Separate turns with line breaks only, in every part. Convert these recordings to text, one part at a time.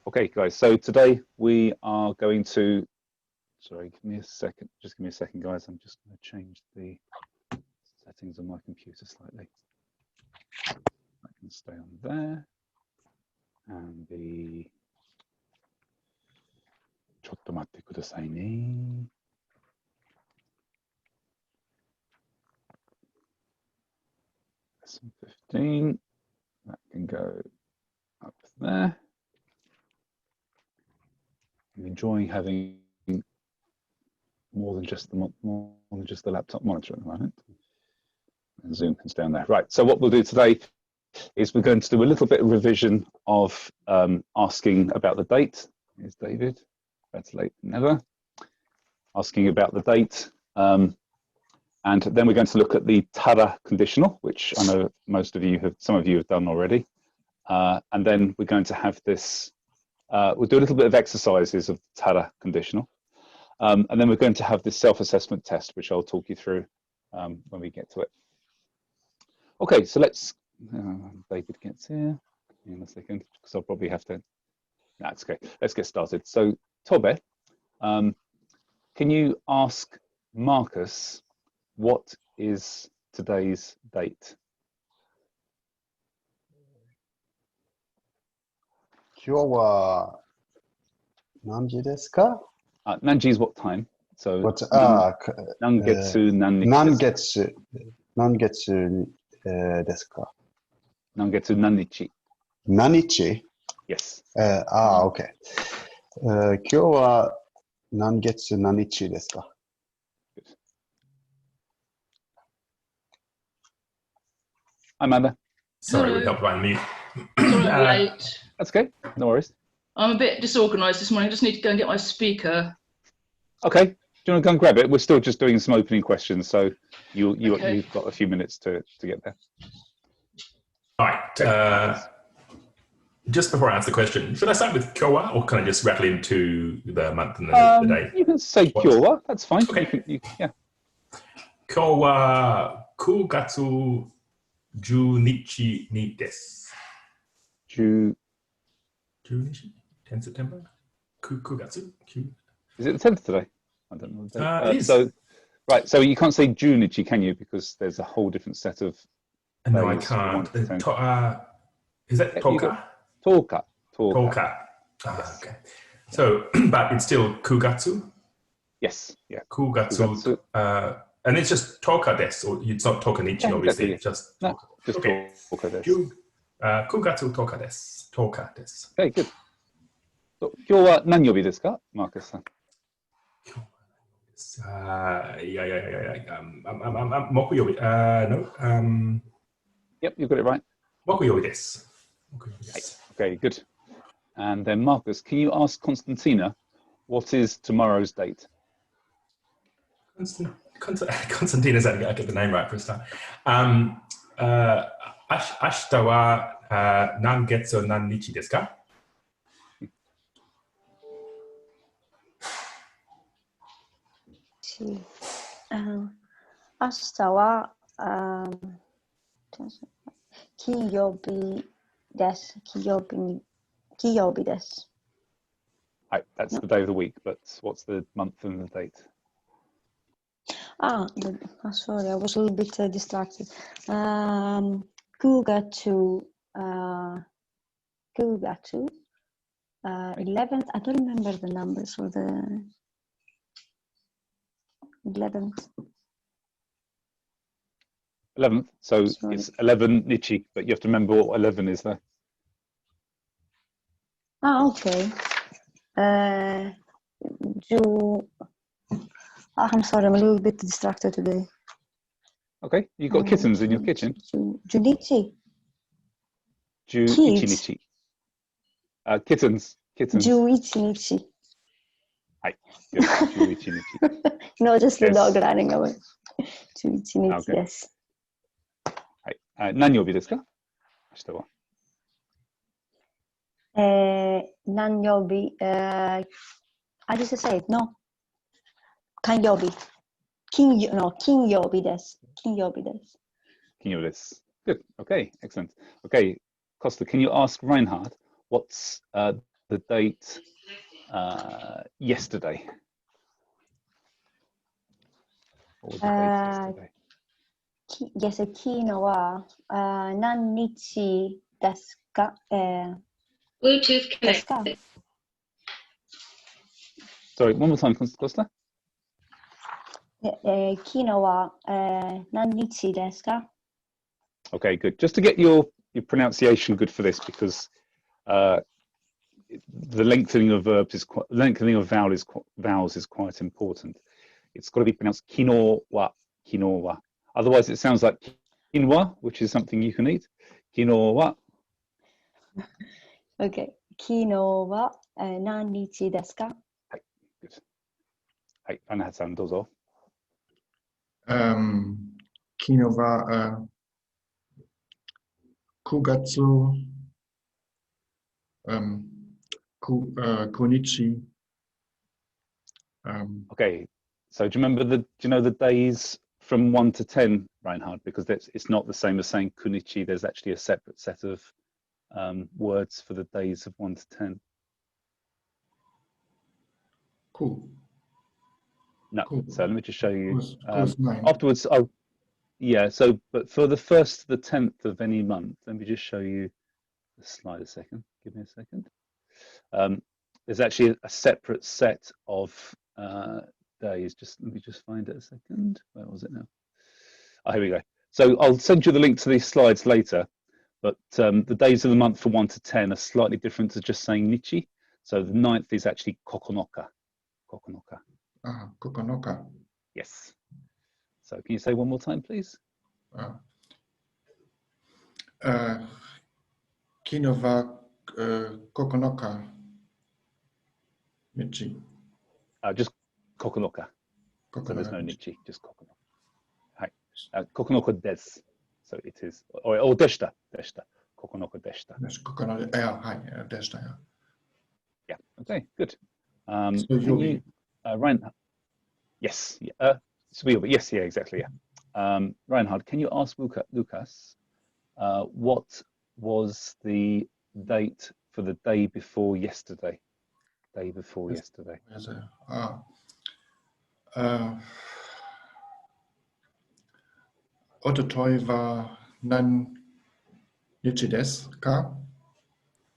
Okay, guys, so today we are going to, sorry, give me a second, just give me a second, guys. I'm just going to change the settings on my computer slightly. I can stay on there. And the, ちょっと待ってくださいね。Lesson 15, that can go up there. I'm enjoying having more than just the laptop monitor at the moment. And Zoom can stay on there. Right, so what we'll do today is we're going to do a little bit of revision of asking about the date. Here's David, better late than never. Asking about the date. And then we're going to look at the tada conditional, which I know some of you have done already. And then we're going to have this, we'll do a little bit of exercises of the tada conditional. And then we're going to have this self-assessment test, which I'll talk you through when we get to it. Okay, so let's, David gets here in a second, because I'll probably have to, that's okay, let's get started. So Tobe, can you ask Marcus what is today's date?
今日は何時ですか?
Nanji is what time? So Nangetsu
Nangetsu ですか?
Nangetsu Nanichi.
Nanichi?
Yes.
Okay. 今日は何月何日ですか?
Hi, Amanda.
Sorry, we helped by mute.
Sorry, I'm late.
That's okay. No worries.
I'm a bit disorganised this morning. I just need to go and get my speaker.
Okay. Do you want to go and grab it? We're still just doing some opening questions, so you've got a few minutes to get there.
All right. Just before I answer the question, should I start with Kyowa or can I just rattle into the month and the day?
You can say Kyowa. That's fine.
Okay.
Yeah.
Kyowa 9月10日にです。
10
10 September? 9月?
Is it the 10th today? I don't know.
It is.
So, right, so you can't say Junichi, can you? Because there's a whole different set of.
No, I can't. Is that Toka?
Toka.
Okay. So, but it's still 9月?
Yes. Yeah.
9月. And it's just Toka desu, or it's not Toka Nichi, obviously. It's just Toka.
No, just
okay.
Toka desu.
9月10日です。10日です。
Okay, good. So, 今日は何曜日ですか、マーカスさん。
木曜日。No.
Yep, you've got it right.
木曜日です。
Okay, good. And then Marcus, can you ask Constantina what is tomorrow's date?
Constantina's, I get the name right for a start. 明日は何月何日ですか?
明日は金曜日です。金曜日です。
Right, that's the day of the week, but what's the month and the date?
Sorry, I was a little bit distracted. 9月 11th. I don't remember the numbers for the 11th.
11th. So
Sorry.
it's 11 Nichi, but you have to remember what 11 is there.
Okay. I'm sorry, I'm a little bit distracted today.
Okay, you've got kittens in your kitchen.
Junichi.
Juichinichi. Kittens.
Juichinichi.
Hi. Yes, Juichinichi.
No, just the
Yes.
dog running away. Juichinichi,
Okay.
yes.
はい。何曜日ですか？明日は。
何曜日? I just say it, no. 金曜日. 金曜日です。金曜日です。
金曜日です。Good. Okay, excellent. Okay, Costa, can you ask Reinhard what's the date yesterday? What was the date yesterday?
Yes, 昨日は何日ですか？
Bluetooth
ですか？
connected.
Sorry, one more time, Costa.
昨日は何日ですか？
Okay, good. Just to get your pronunciation good for this, because the lengthening of verbs is lengthening of vowels is quite important. It's got to be pronounced kinowa, kinowa. Otherwise, it sounds like quinoa, which is something you can eat. Kinowa.
Okay. 昨日は何日ですか？
Good. Hey, Anahad-san, dozo.
昨日は9月9日
Okay. So do you know the days from 1 to 10, Reinhard? Because it's not the same as saying kunichi. There's actually a separate set of words for the days of 1 to 10.
Cool.
No.
Cool.
So let me just show you.
Cool's 9.
Afterwards, yeah. So, but for the 1st to the 10th of any month, let me just show you the slide a second. Give me a second. There's actually a separate set of days. Let me just find it a second. Where was it now? Oh, here we go. So I'll send you the link to these slides later. But the days of the month from 1 to 10 are slightly different to just saying nichi. So the 9th is actually kokonoka. Kokonoka.
Kokonoka.
Yes. So can you say one more time, please?
昨日は9日
Just kokonoka. So there's no
9
nichi, just kokonoka. Hi. Kokonoka des. So it is, or deshita. Deshita. Kokonoka deshita.
はいでしたよ
Yeah. Okay. Good.
So
Can
you'll
you, Reinhard? Yes. Yeah. Yes. Yeah. Exactly. Yeah. Reinhard, can you ask Lucas what was the date for the day before yesterday? Day before yesterday.
Ototoy wa nan nichi desu ka?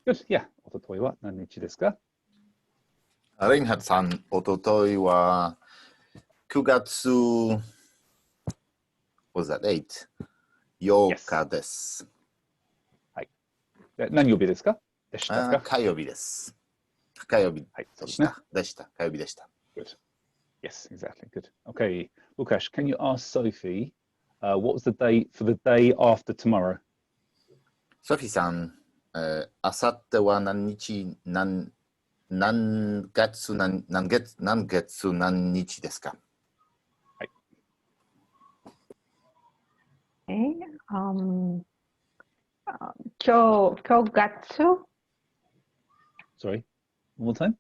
Good. Yeah. おとといは何日ですか?
レインハットさん、おとといは9月 was that 8日です。
何曜日ですか? でしたか?
火曜日です。火曜日でした。
はい、
でした。火曜日でした。
Good. Yes, exactly. Good. Okay. Lukash, can you ask Sophie what was the date for the day after tomorrow?
ソフィーさん、あさっては何日、何月何日ですか?
はい。
今日月
Sorry, one more time.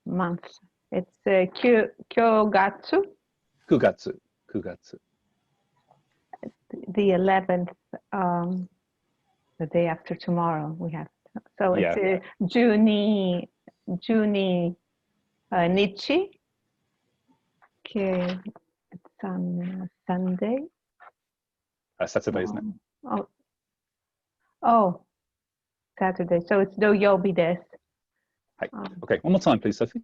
month. It's 今日月
9月.
the 11th, the day after tomorrow we have. So
Yeah.
it's June Nichi. Okay, it's on Sunday.
Saturday, isn't it?
Oh, Saturday. So it's Doyobi desu.
Okay, one more time, please, Sophie.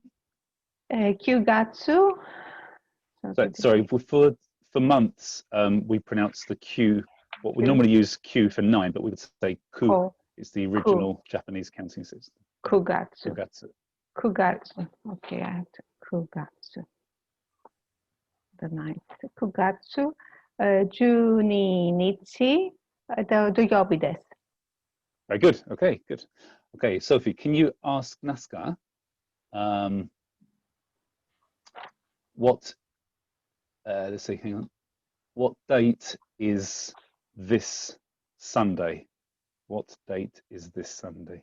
9月
Sorry, for months, we pronounce the Q. What we normally use Q for 9, but we would say ku. It's the original Japanese counting system.
9月
Kugatsu.
9月 Okay, I have to 9月 the 9th 9月12日土曜日です。
Very good. Okay, good. Okay, Sophie, can you ask Naska what? Let's see. Hang on. What date is this Sunday? What date is this Sunday?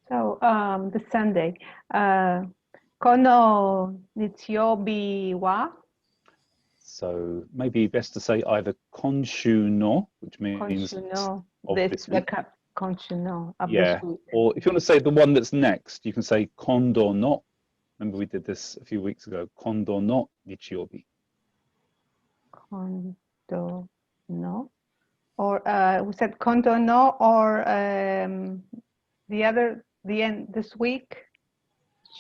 So the Sunday, Kono nichiobi wa
So maybe best to say either konshu no, which means
konshu no
of this week.
konshu no of
Yeah.
this week.
Or if you want to say the one that's next, you can say kondo no. Remember we did this a few weeks ago. Kondo no nichiobi.
Kondo no. Or we said kondo no, or the end this week.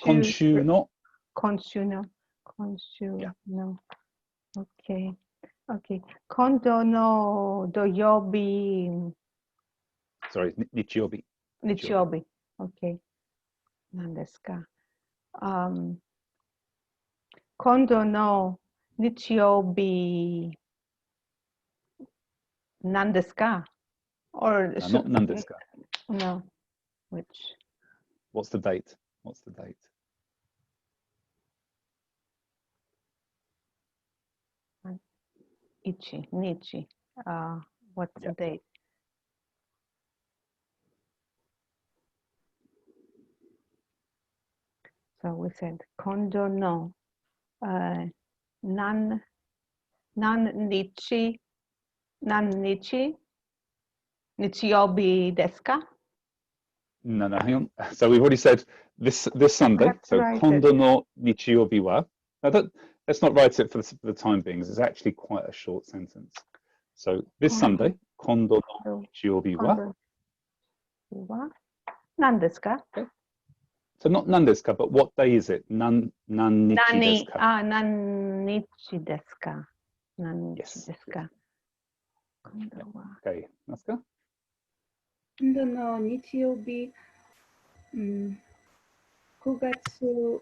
Konshu no.
Konshu no. Konshu
Yeah.
no. Okay. Okay. Kondo no doyobi
Sorry, nichiobi.
nichiobi. Okay. 何ですか? Kondo no nichiobi 何ですか? Or
Not nandeska.
no. Which?
What's the date? What's the date?
Ichi, nichi. What's the date? So we said kondo no nan nichi nichiobi desu ka?
No, hang on. So we've already said this Sunday.
have to
So
write
kondo no nichiobi wa. Now let's not write it for the time being. It's actually quite a short sentence. So this Sunday, kondo no nichiobi wa.
Kondo wa 何ですか?
So not nandeska, but what day is it? Nan nichi desu ka?
何日ですか? 何日
Yes.
ですか? 今度は
Okay, Naska?
今度の日曜日、9月、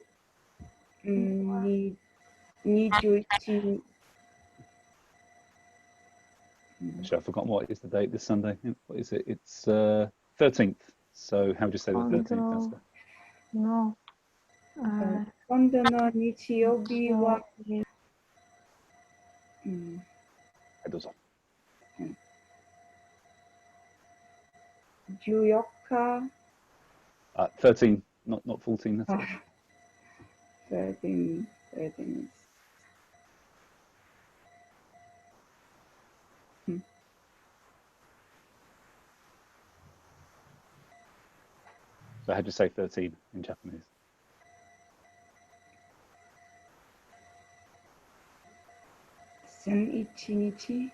に21
Actually, I've forgotten what is the date this Sunday. What is it? It's 13th. So how would you say the 13th, Naska?
no.
今度の日曜日は、
はい、どうぞ。
14日、
13, not 14. That's it.
13
So how do you say 13 in Japanese?
11日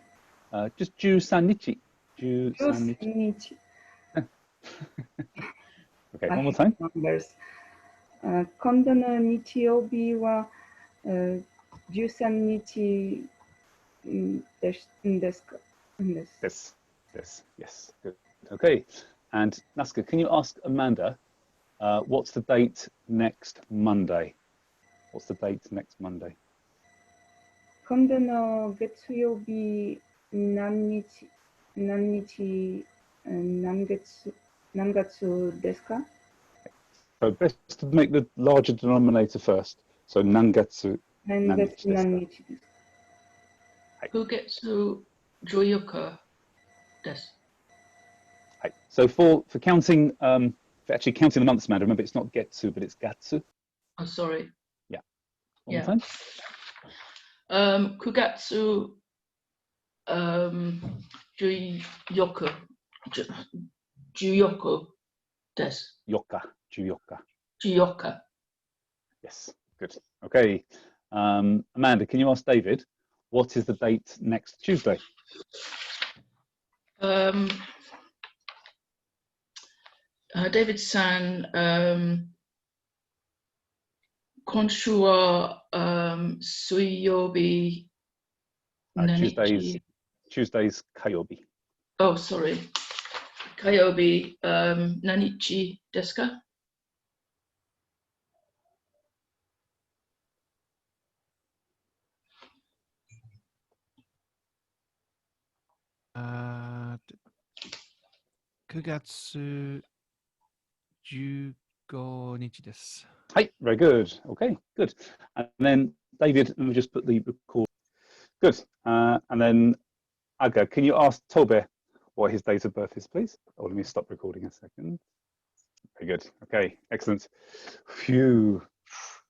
Just 13日. 13
13
日.
日
Okay, one more time.
numbers 今度の日曜日は13日ですか
Yes, yes. Good. Okay. And Naska, can you ask Amanda, what's the date next Monday? What's the date next Monday?
今度の月曜日何月ですか
So best to make the larger denominator first. So nangatsu.
何月何日ですか
9月14 desu.
Right. So for counting, for actually counting the months, Amanda, remember it's not getsu, but it's gatsu.
Oh, sorry.
One more time.
9月14です。
Yoka, juyoka.
14
Yes, good. Okay. Amanda, can you ask David, what is the date next Tuesday?
David-san, 今週は水曜日
Tuesday's kayobi.
Oh, sorry. 火曜日、何日ですか?
Uh, 9月15日です。
Hey, very good. Okay, good. And then David, let me just put the record. Good. And then Aga, can you ask Tobe what his date of birth is, please? Or let me stop recording a second. Very good. Okay, excellent. Phew.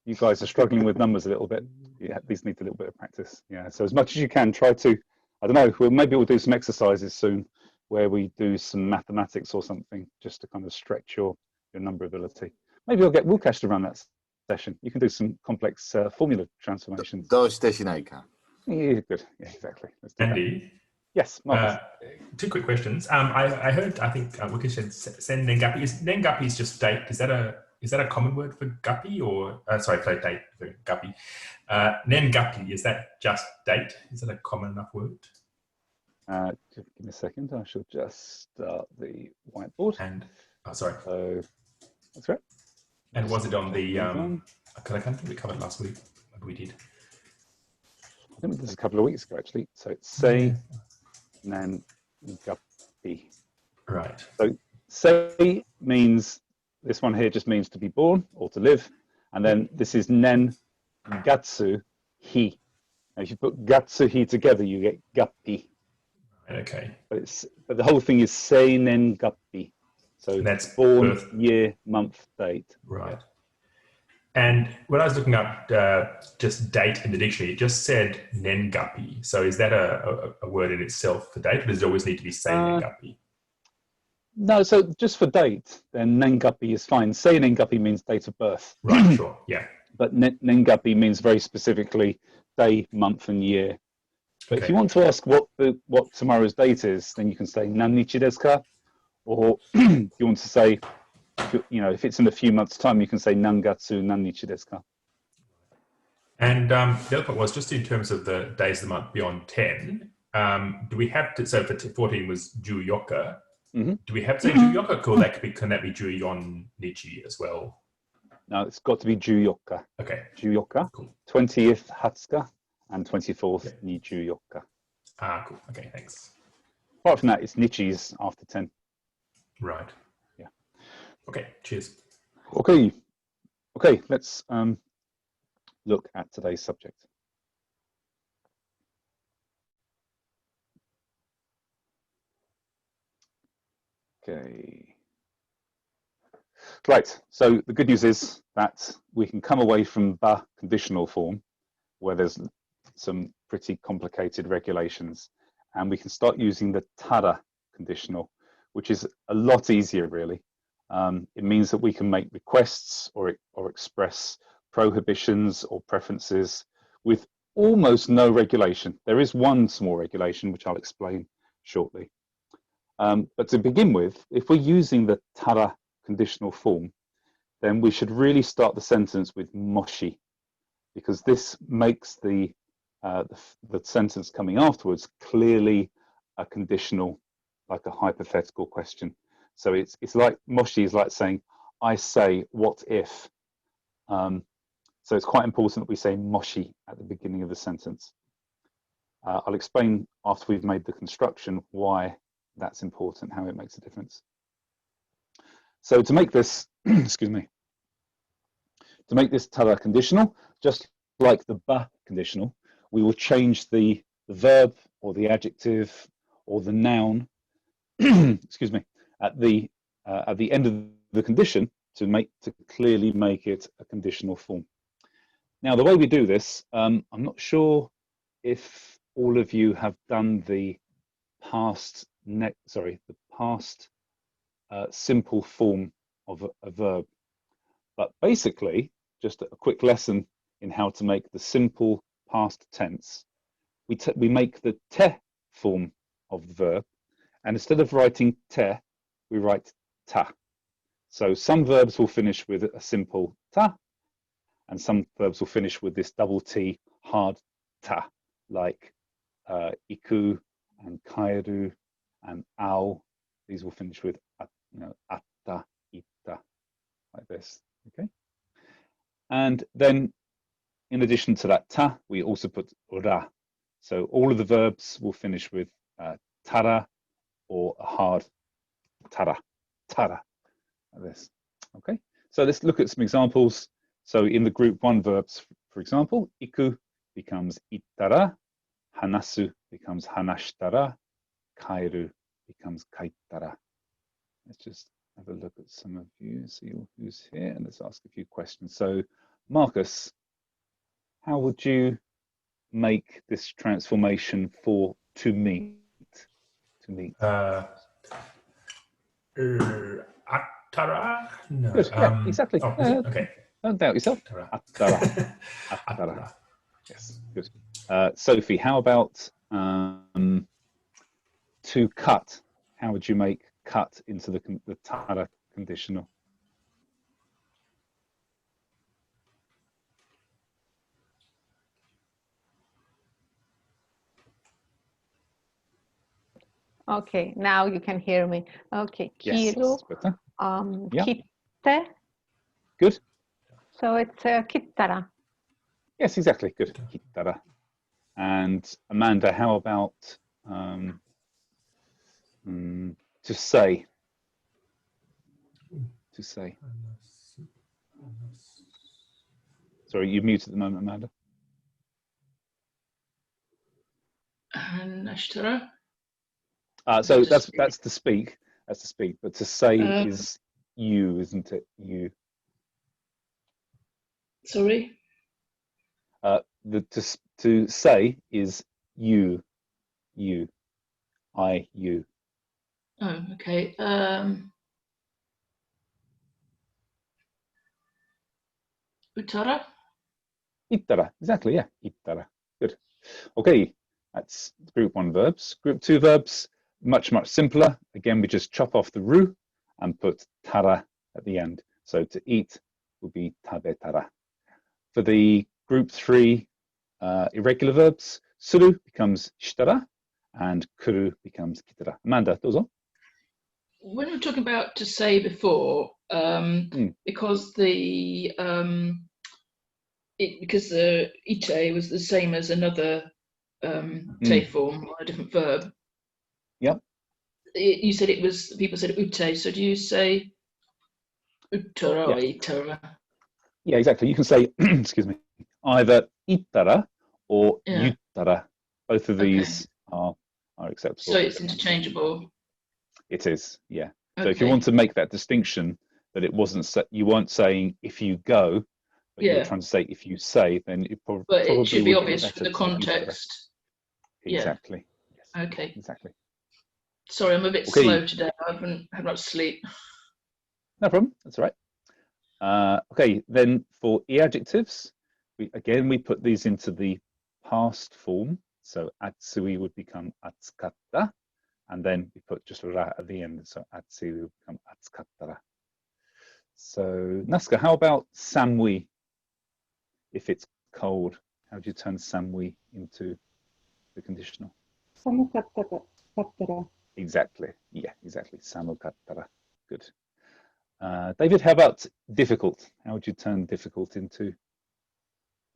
You guys are struggling with numbers a little bit. Yeah, these need a little bit of practice. Yeah, so as much as you can, try to, I don't know, maybe we'll do some exercises soon where we do some mathematics or something just to kind of stretch your number ability. Maybe I'll get Wilcash to run that session. You can do some complex formula transformations.
どうしてしないか?
Yeah, good. Yeah, exactly. Let's do that.
Andy,
Yes, Marcus.
2 quick questions. I heard, I think Wilkie said send Nengapi. Is Nengapi is just date? Is that a common word for guppy or sorry, for date for guppy? Nengapi, is that just date? Is that a common enough word?
Give me a second. I shall just start the whiteboard.
And sorry.
So that's right.
And was it on the? I can't think we covered last week. Maybe we did.
I think it was a couple of weeks ago actually. So it's say nan guppy.
Right.
So say means this one here just means to be born or to live, and then this is nen gatsu hi. Now if you put gatsu hi together, you get guppy.
Okay.
But the whole thing is say nen guppy. So
and that's
born,
birth.
year, month, date.
Right. And when I was looking up just date in the dictionary, it just said nengapi. So is that a word in itself for date, or does it always need to be say nengapi?
No, so just for date, then nengapi is fine. Say nengapi means date of birth.
Right, sure, yeah.
But nengapi means very specifically day, month, and year. But if you want to ask what tomorrow's date is, then you can say nannichi desu ka? Or if you want to say, if it's in a few months' time, you can say nangatsu nannichi desu ka?
And the other point was just in terms of the days of the month beyond 10, do we have to, so for 14 was Juyoka, do we have to say Juyoka, or can that be Juyon Nichi as well?
No, it's got to be Juyoka.
Okay.
Juyoka,
cool.
20th Hatsuka, and 24th ni Juyoka.
Ah, cool. Okay, thanks.
Apart from that, it's Nichis after 10.
Right.
Yeah.
Okay, cheers.
Okay, let's look at today's subject. Okay. Right, so the good news is that we can come away from ba conditional form, where there's some pretty complicated regulations, and we can start using the tada conditional, which is a lot easier, really. It means that we can make requests or express prohibitions or preferences with almost no regulation. There is one small regulation, which I'll explain shortly. But to begin with, if we're using the tada conditional form, then we should really start the sentence with moshi, because this makes the sentence coming afterwards clearly a conditional, like a hypothetical question. So it's like moshi is like saying, I say, what if? So it's quite important that we say moshi at the beginning of the sentence. I'll explain after we've made the construction why that's important, how it makes a difference. So to make this, excuse me, to make this tada conditional, just like the ba conditional, we will change the verb or the adjective or the noun, excuse me, at the end of the condition to clearly make it a conditional form. Now, the way we do this, I'm not sure if all of you have done the past simple form of a verb, but basically, just a quick lesson in how to make the simple past tense. We make the te form of the verb, and instead of writing te, we write ta. So some verbs will finish with a simple ta, and some verbs will finish with this double T hard ta, like iku and kaeru and ao. These will finish with atta, ita, like this. Okay. And then, in addition to that ta, we also put ra. So all of the verbs will finish with tara or a hard tara, like this. Okay. So let's look at some examples. So in the group 1 verbs, for example, iku becomes itara, hanasu becomes hanashitara, kaeru becomes kaitara. Let's just have a look at some of you, see who's here, and let's ask a few questions. So Marcus, how would you make this transformation for to meet? To meet.
Attara? No.
Good. Yeah, exactly.
Oh, is it? Okay.
Don't doubt yourself.
Attara.
Attara. Attara. Yes, good. Sophie, how about to cut? How would you make cut into the tara conditional?
Okay, now you can hear me. Okay,
Yes,
kiru,
that's better. Yeah.
kitte.
Good.
So it's kittara.
Yes, exactly. Good. Kittara. And Amanda, how about to say? To say. Sorry, you're muted at the moment, Amanda.
Nashtara.
So that's to speak. That's to speak. But to say is you, isn't it? You.
Sorry.
To say is you. You. I. You.
Oh, okay. Uttara.
Ittara. Exactly. Yeah. Ittara. Good. Okay. That's group 1 verbs. Group 2 verbs. Much simpler. Again, we just chop off the ru and put tara at the end. So to eat would be tabetara. For the group 3 irregular verbs, suru becomes shitara and kuru becomes kitara. Amanda, those on?
When we were talking about to say before, because the ite was the same as another te form or a different verb.
Yep.
You said it was, people said ute, so do you say uttara or itara?
Yeah, exactly. You can say, excuse me, either ittara or yuttara. Both of these are acceptable.
So it's interchangeable.
It is, yeah. So if you want to make that distinction, that it wasn't, you weren't saying if you go, but you were trying to say if you say, then it probably
But it should be
would
obvious
better
from the
to say ittara.
context.
Exactly. Yes.
Okay.
Exactly.
Sorry, I'm a bit slow today. I haven't had much sleep.
No problem. That's all right. Okay, then for e-adjectives, we put these into the past form. So atsui would become atsukatta, and then we put just ra at the end. So atsui would become atsukattara. So Naska, how about samui? If it's cold, how do you turn samui into the conditional?
Samukattara.
Exactly. Yeah, exactly. Samukattara. Good. David, how about difficult? How would you turn difficult into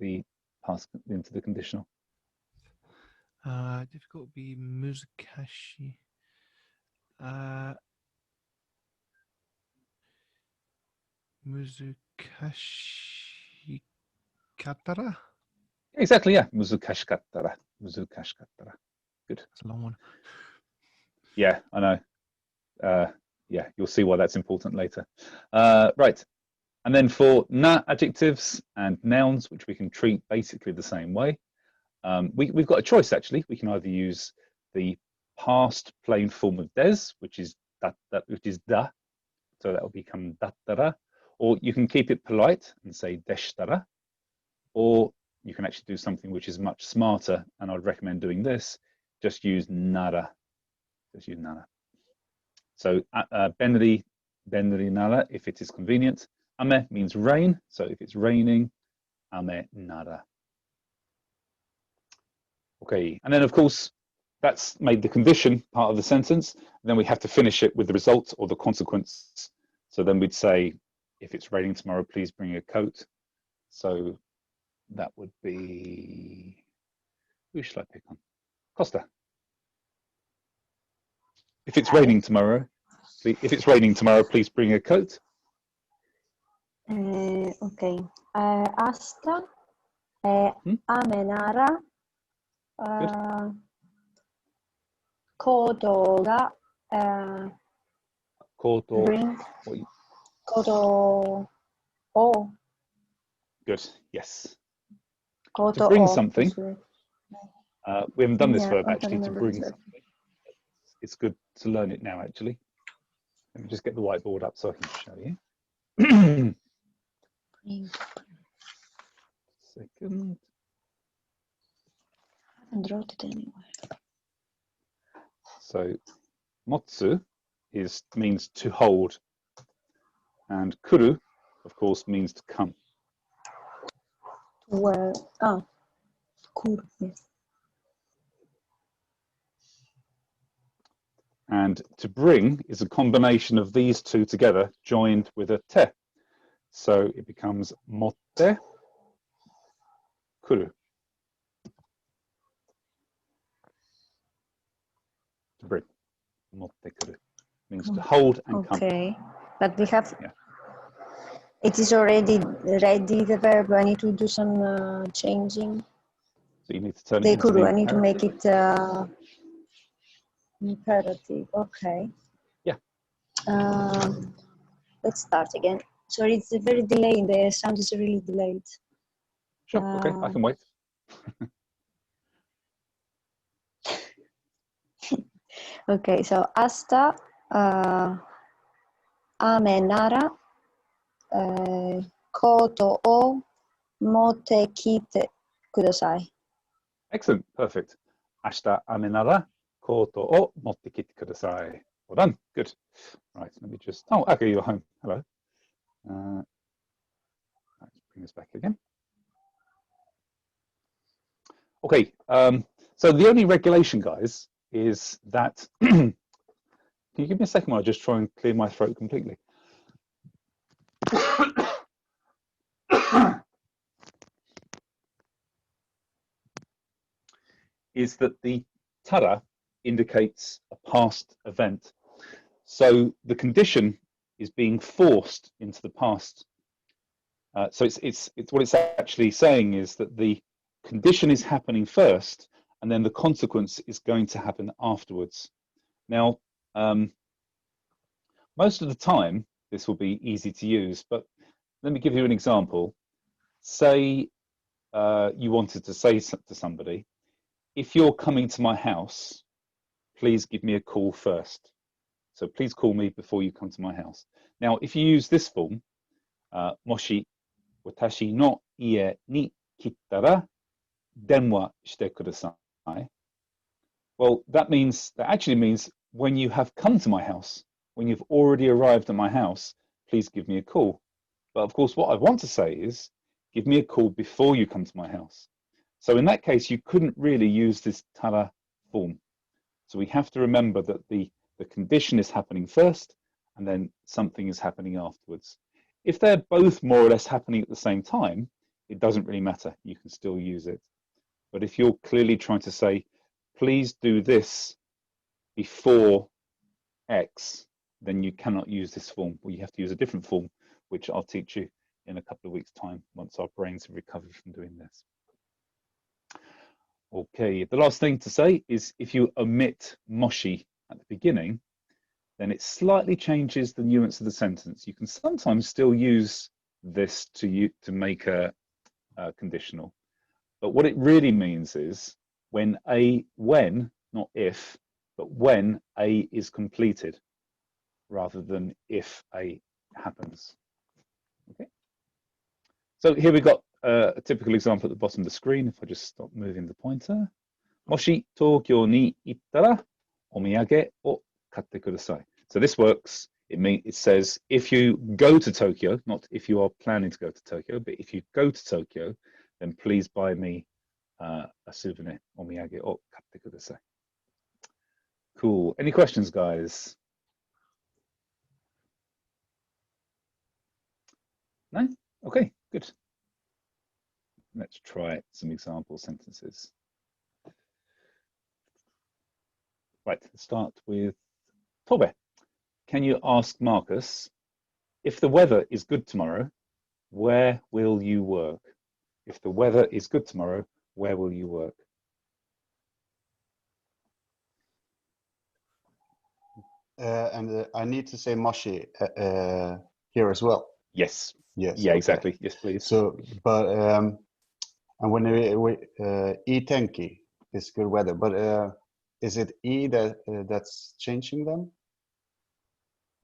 the past, into the conditional?
Difficult would be muzukashi. Muzukashi katara?
Exactly, yeah. Muzukashikattara. Muzukashikattara. Good.
That's a long one.
Yeah, I know. Yeah, you'll see why that's important later. Right. And then for na adjectives and nouns, which we can treat basically the same way, we've got a choice actually. We can either use the past plain form of des, which is which is da, so that will become dattara, or you can keep it polite and say deshtara, or you can actually do something which is much smarter, and I'd recommend doing this. Just use nara. Just use nara. So benri nara if it is convenient. Ame means rain, so if it's raining, ame nara. Okay, and then of course that's made the condition part of the sentence. Then we have to finish it with the result or the consequence. So then we'd say, if it's raining tomorrow, please bring a coat. So that would be, who should I pick on? Costa. If it's raining tomorrow, please bring a coat.
Okay. Asta. Amenara. Koto ga. Koto.
Bring.
Koto. O.
Good. Yes.
Koto
To bring
o
something.
is the-
We haven't done this
Yeah,
verb
I
actually. To
remember
bring
this verb.
something. It's good to learn it now. Actually, let me just get the whiteboard up so I can show you.
Bring.
Second.
I haven't wrote it anywhere.
So, motsu means to hold, and kuru, of course, means to come.
Where? Ah, cool. Yes.
And to bring is a combination of these two together, joined with a te. So it becomes motte kuru. To bring. Motte kuru means to hold and come.
Okay, but we have.
Yeah.
It is already ready. The verb. I need to do some changing.
So you need to turn it
The
into
kuru.
the
I need to make
imperative.
it imperative. Okay.
Yeah.
Let's start again. Sorry, it's very delayed. The sound is really delayed.
Sure. Okay, I can wait.
Okay, so asta ame nara koto o motte kite kudasai.
Excellent. Perfect. Ashita ame nara koto o motte kite kudasai. Well done. Good. Right. Let me just. Oh, okay. You're home. Hello. Let's bring this back again. Okay. So the only regulation, guys, is that. Can you give me a second while I just try and clear my throat completely? Is that the tara indicates a past event. So the condition is being forced into the past. So it's what it's actually saying is that the condition is happening first, and then the consequence is going to happen afterwards. Now, most of the time, this will be easy to use, but let me give you an example. Say you wanted to say to somebody, if you're coming to my house, please give me a call first. So please call me before you come to my house. Now, if you use this form, moshi watashi no ie ni kittara denwa shite kudasai. Well, that actually means when you have come to my house, when you've already arrived at my house, please give me a call. But of course, what I want to say is, give me a call before you come to my house. So in that case, you couldn't really use this tara form. So we have to remember that the condition is happening first, and then something is happening afterwards. If they're both more or less happening at the same time, it doesn't really matter. You can still use it. But if you're clearly trying to say, please do this before X, then you cannot use this form. Well, you have to use a different form, which I'll teach you in a couple of weeks' time once our brains have recovered from doing this. Okay, the last thing to say is if you omit moshi at the beginning, then it slightly changes the nuance of the sentence. You can sometimes still use this to make a conditional, but what it really means is when, not if, but when A is completed, rather than if A happens. Okay. So here we've got a typical example at the bottom of the screen. If I just stop moving the pointer. Moshi Tokyo ni ittara omiyage o katte kudasai. So this works. It says if you go to Tokyo, not if you are planning to go to Tokyo, but if you go to Tokyo, then please buy me a souvenir, omiyage o katte kudasai. Cool. Any questions, guys? No? Okay, good. Let's try some example sentences. Right, let's start with Tobe. Can you ask Marcus, if the weather is good tomorrow, where will you work? If the weather is good tomorrow, where will you work?
And I need to say moshi here as well.
Yes,
Yes.
Yeah,
okay.
exactly. Yes, please.
So, but and when e tenki is good weather, but is it that's changing them?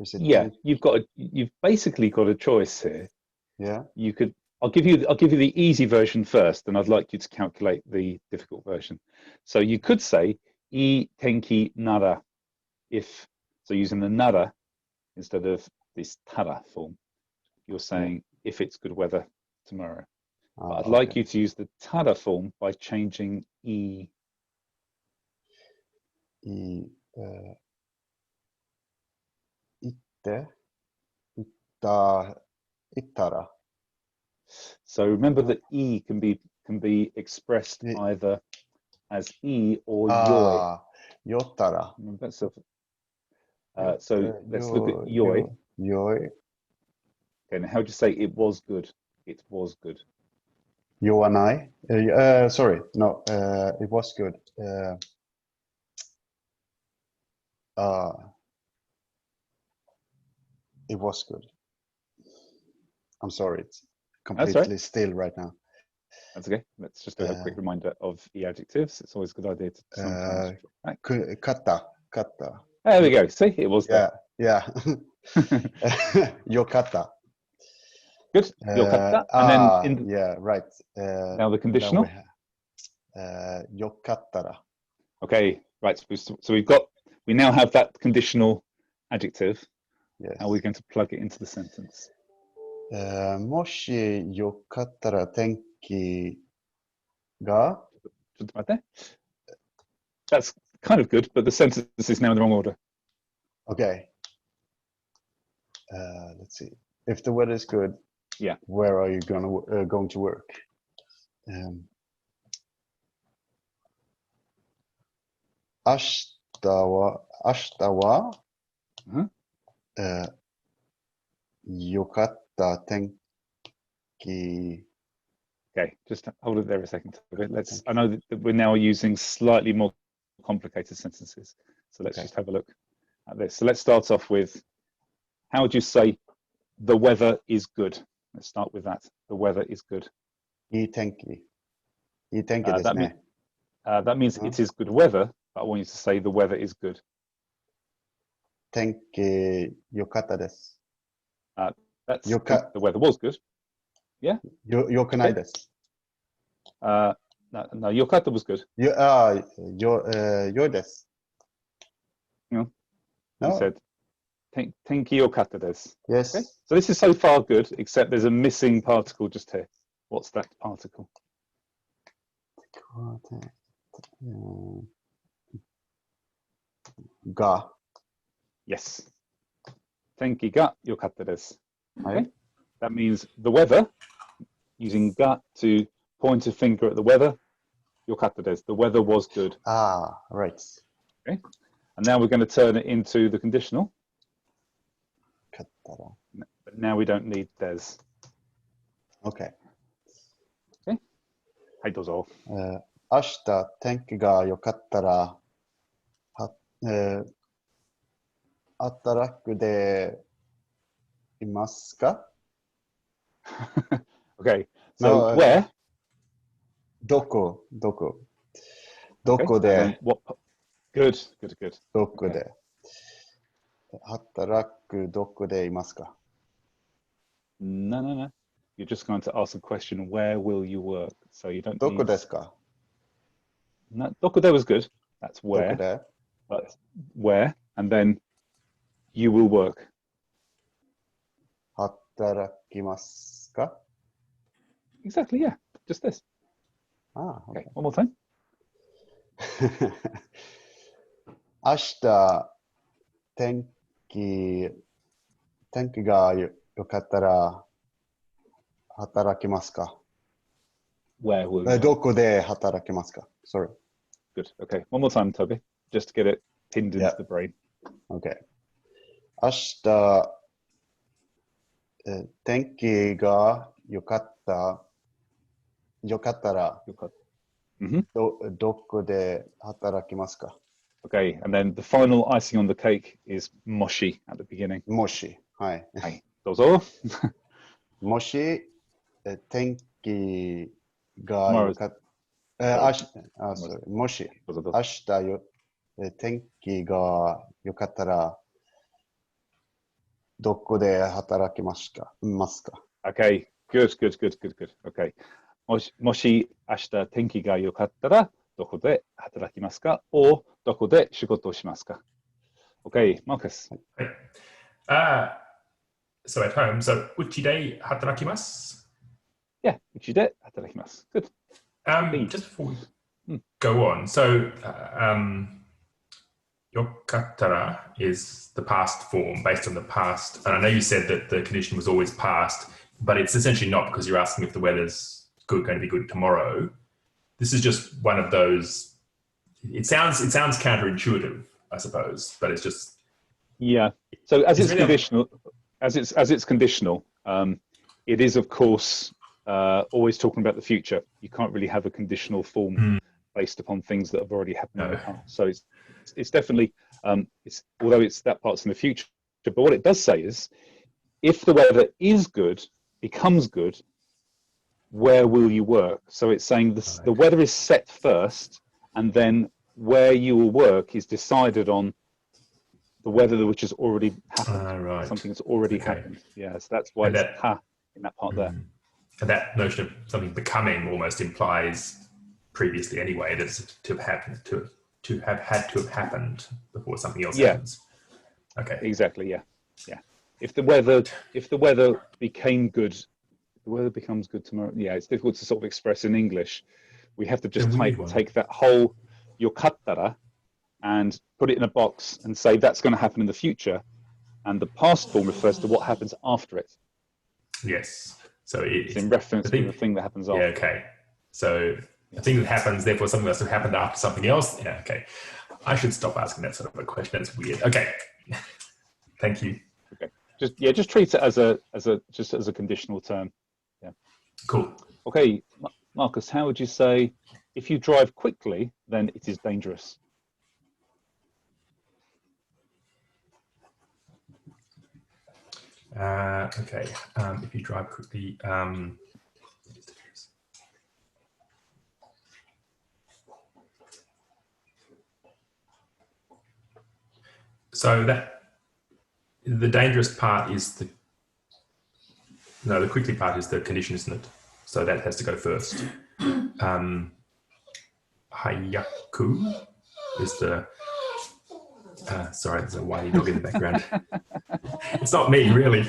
Is it
Yeah, you've basically got a choice here.
Yeah.
You could. I'll give you the easy version first, and I'd like you to calculate the difficult version. So you could say I tenki nara, if so, using the nara instead of this tara form. You're saying if it's good weather tomorrow. But I'd like you to use the tara form by changing I.
Itte, ittara.
So remember that I can be expressed either as I or yoi.
Yottara.
So let's look at yoi.
Yoi.
Okay, now how do you say it was good? It was good.
Yoanai. Sorry, no, it was good. It was good. I'm sorry, it's completely still right now.
That's okay. Let's just do a quick reminder of the adjectives. It's always a good idea to sometimes drop back.
Kata.
There we go. See, it was there.
Yeah. Yokata.
Good. Yokata. And then
yeah, right.
Now the conditional.
Yokattara.
Okay, right. So we now have that conditional adjective.
Yes.
How are we going to plug it into the sentence?
もしよかったら天気が
That's kind of good, but the sentence is now in the wrong order.
Okay. Let's see. If the weather is good,
yeah.
Where are you going to work? 明日は、よかった天気。
Okay, just hold it there a second. I know that we're now using slightly more complicated sentences. So let's just have a look at this. So let's start off with, how would you say the weather is good? Let's start with that. The weather is good.
いい天気。いい天気ですね。
That means it is good weather, but I want you to say the weather is good.
天気良かったです。
The weather was good. Yeah?
良くないです。
No, 良かった was good.
良いです。
No.
No.
You said, 天気良かったです。
Yes.
Okay? So this is so far good, except there's a missing particle just here. What's that particle?
Ga.
Yes. 天気が良かったです. Okay? That means the weather, using ga to point a finger at the weather, 良かったです. The weather was good.
Right.
Okay. And now we're going to turn it into the conditional. But now we don't need des.
Okay.
Okay. はい、どうぞ。
明日天気が良かったら、働くでいますか?
Okay. So where?
どこで
What? Good.
どこで働くどこでいますか?
No. You're just going to ask a question, where will you work? So you don't
どこ
need...
ですか?
No, どこで was good. That's
ど
where.
こで?
But where, and then you will work.
働きますか?
Exactly, yeah. Just this.
Okay.
One more time.
明日天気が良かったら働きますか?
Where will you?
どこで働きますか? Sorry.
Good. Okay. One more time, Toby, just to get it pinned into the brain.
Okay. 明日天気が良かったらどこで働きますか?
Okay, and then the final icing on the cake is moshi at the beginning.
Moshi. はい。
はい。どうぞ。
もし、天気が
Tomorrow's-
よかっsorry もし、
どうぞどうぞ
明日よ、天気が良かったら、どこで働きますか
Okay, good, good, good, good, good. Okay. もし明日天気が良かったらどこで働きますか or どこで仕事をしますか Okay, Marcus.
So at home, so uchi de hatarakimasu.
Yeah, うちで働きます. Good.
Just before we go on, so yokattara is the past form based on the past. And I know you said that the condition was always past, but it's essentially not because you're asking if the weather's going to be good tomorrow. This is just one of those. It sounds counterintuitive, I suppose, but it's just.
Yeah. So as
Is
it's
there any-
conditional, as it's conditional, it is of course always talking about the future. You can't really have a conditional form based upon things that have already happened in the
No.
past. So it's definitely although it's that part's in the future, but what it does say is if the weather is good, becomes good, where will you work? So it's saying the weather is set first, and then where you will work is decided on the weather which has already happened.
Right.
Something that's already
Okay.
happened. Yes, that's why
And
it's
that-
ha in that part there.
And that notion of something becoming almost implies previously anyway that it's to have had to have happened before something else
Yeah.
happens. Okay.
Exactly. Yeah. Yeah. If the weather became good, the weather becomes good tomorrow. Yeah, it's difficult to sort of express in English. We have to just
The weird one.
take that whole yokattara and put it in a box and say that's going to happen in the future, and the past form refers to what happens after it.
Yes. So
It's in reference
the
to the thing that happens
Yeah.
after.
Okay. So a thing that happens, therefore something else has happened after something else. Yeah. Okay. I should stop asking that sort of a question. That's weird. Okay. Thank you.
Just treat it as a conditional term. Yeah.
Cool.
Okay, Marcus, how would you say if you drive quickly, then it is dangerous?
Okay. If you drive quickly, so that the dangerous part is the quickly part is the condition, isn't it? So that has to go first. Hayaku is the sorry, there's a whiny dog in the background. It's not me, really.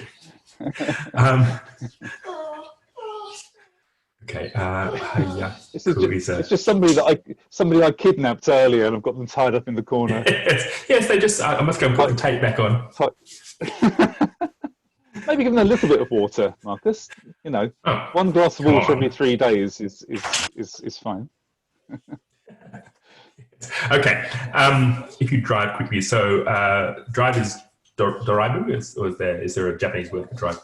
Okay, hayaku is a
It's just somebody I kidnapped earlier, and I've got them tied up in the corner.
yes, they just. I must go and put the tape back on.
Maybe give them a little bit of water, Marcus. You know,
Oh,
one glass of
come
water
on.
every 3 days is fine.
Okay, if you drive quickly, so drive is doraibu, is there a Japanese word for drive?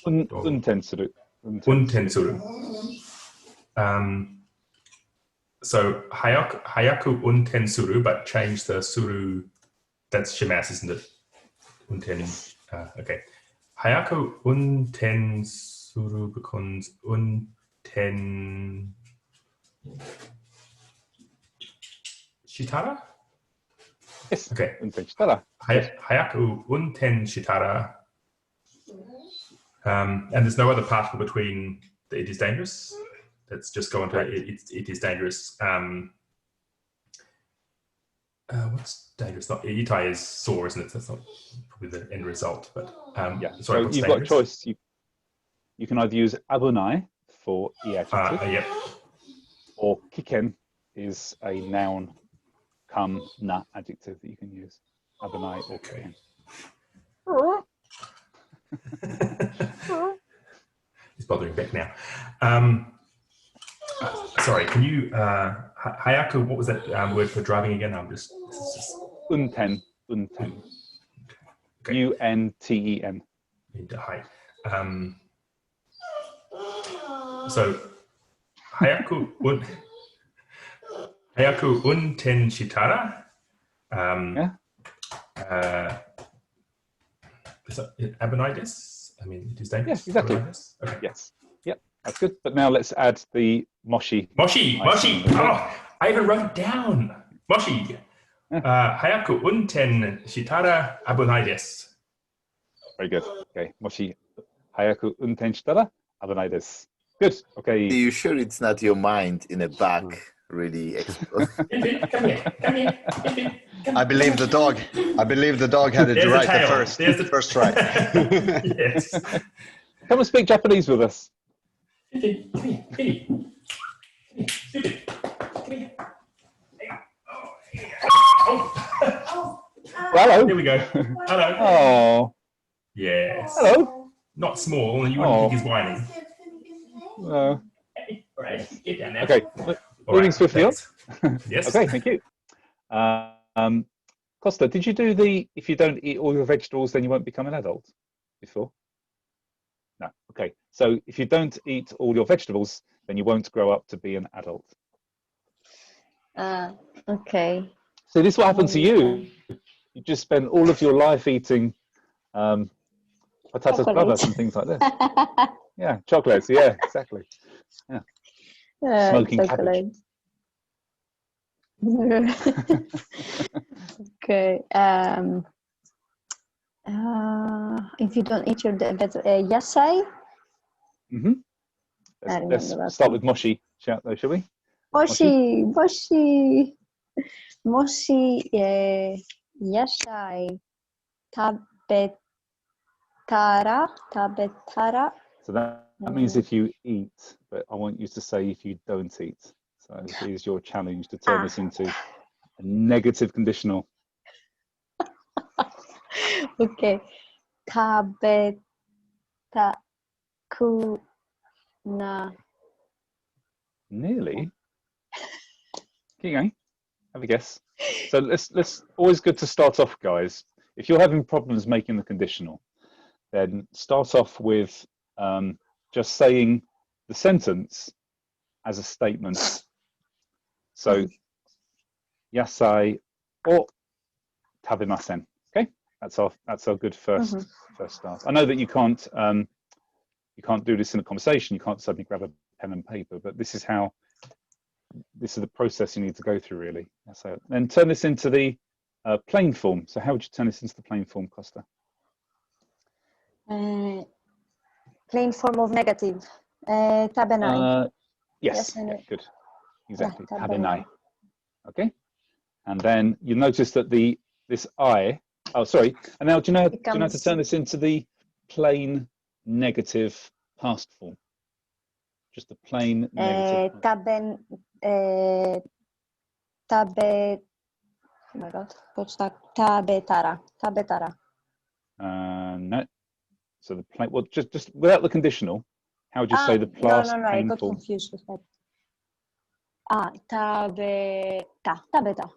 Untensuru.
Untensuru. So hayaku untensuru, but change the suru. That's shimasu, isn't it? Unten. Okay. Hayaku untensuru becomes unten shitara.
Yes.
Okay.
Untensitara.
Hayaku unten shitara. And there's no other particle between the it is dangerous. Let's just go on to it is dangerous. What's dangerous? Not itai is sore, isn't it? That's not probably the end result. But
Yeah.
sorry,
So
what's
you've got a
dangerous?
choice. You can either use abunai for e adjective,
Yep.
or kiken is a noun, come na adjective that you can use. Abunai or kiken.
He's bothering Beck now. Sorry, can you hayaku? What was that word for driving again? This is just
Unten.
Okay.
U-N-T-E-N.
Hi. So hayaku unten shitara.
Yeah.
Is that Abonitis? I mean, it is dangerous.
Yeah, exactly.
Okay.
Yes. Yep, that's good. But now let's add the mochi.
Moshi.
icing on the
Oh, I even wrote it down. Moshi. Hayaku unten shitara abunai desu.
Very good. Okay. Mochi hayaku unten shitara abunai desu. Good.
Are
Okay.
you sure it's not your mind in the back really explode?
Come here.
I believe the dog. I believe the dog had it
There's
right
the tail.
the
There's the
first try.
Yes.
Come and speak Japanese with us.
Come here. Oh.
Hello.
Here we go. Hello.
Oh.
Yes.
Hello.
Not small, and you wouldn't think he's whining.
Oh.
All right, get down there.
Okay. Moving swiftly on.
Yes.
Okay. Thank you. Costa, did you do the if you don't eat all your vegetables, then you won't become an adult before? No. Okay. So if you don't eat all your vegetables, then you won't grow up to be an adult.
Okay.
So this is what happened to you. You just spent all of your life eating patatas bravas and things like this. Yeah, chocolates. Yeah, exactly. Yeah. Smoking cabbage.
Okay. If you don't eat your yasai.
Mm-hmm.
I remember
Let's
that
start
one.
with mochi, shall we?
Moshi. Moshi yasai tabetara.
So that means if you eat, but I want you to say if you don't eat. So here's your challenge to turn this into a negative conditional.
Okay. Tabeta kuna.
Nearly. Keep going. Have a guess. So let's always good to start off, guys. If you're having problems making the conditional, then start off with just saying the sentence as a statement. So yasai o tabemasen. Okay, that's our good first start. I know that you can't do this in a conversation. You can't suddenly grab a pen and paper, but this is the process you need to go through, really. So then turn this into the plain form. So how would you turn this into the plain form, Costa?
Plain form of negative. Tabenai.
Yes,
Yes,
yeah, good. Exactly.
Yeah,
tabenai. Okay. And then you notice that this I. Oh, sorry. And now do you know how to turn this into the plain negative past form? Just the plain negative.
Oh my God, what's that? Tabetara.
No. So the plain. Well, just without the conditional. How would you say the past
No, I
plain
got
form?
confused with that. Tabeta.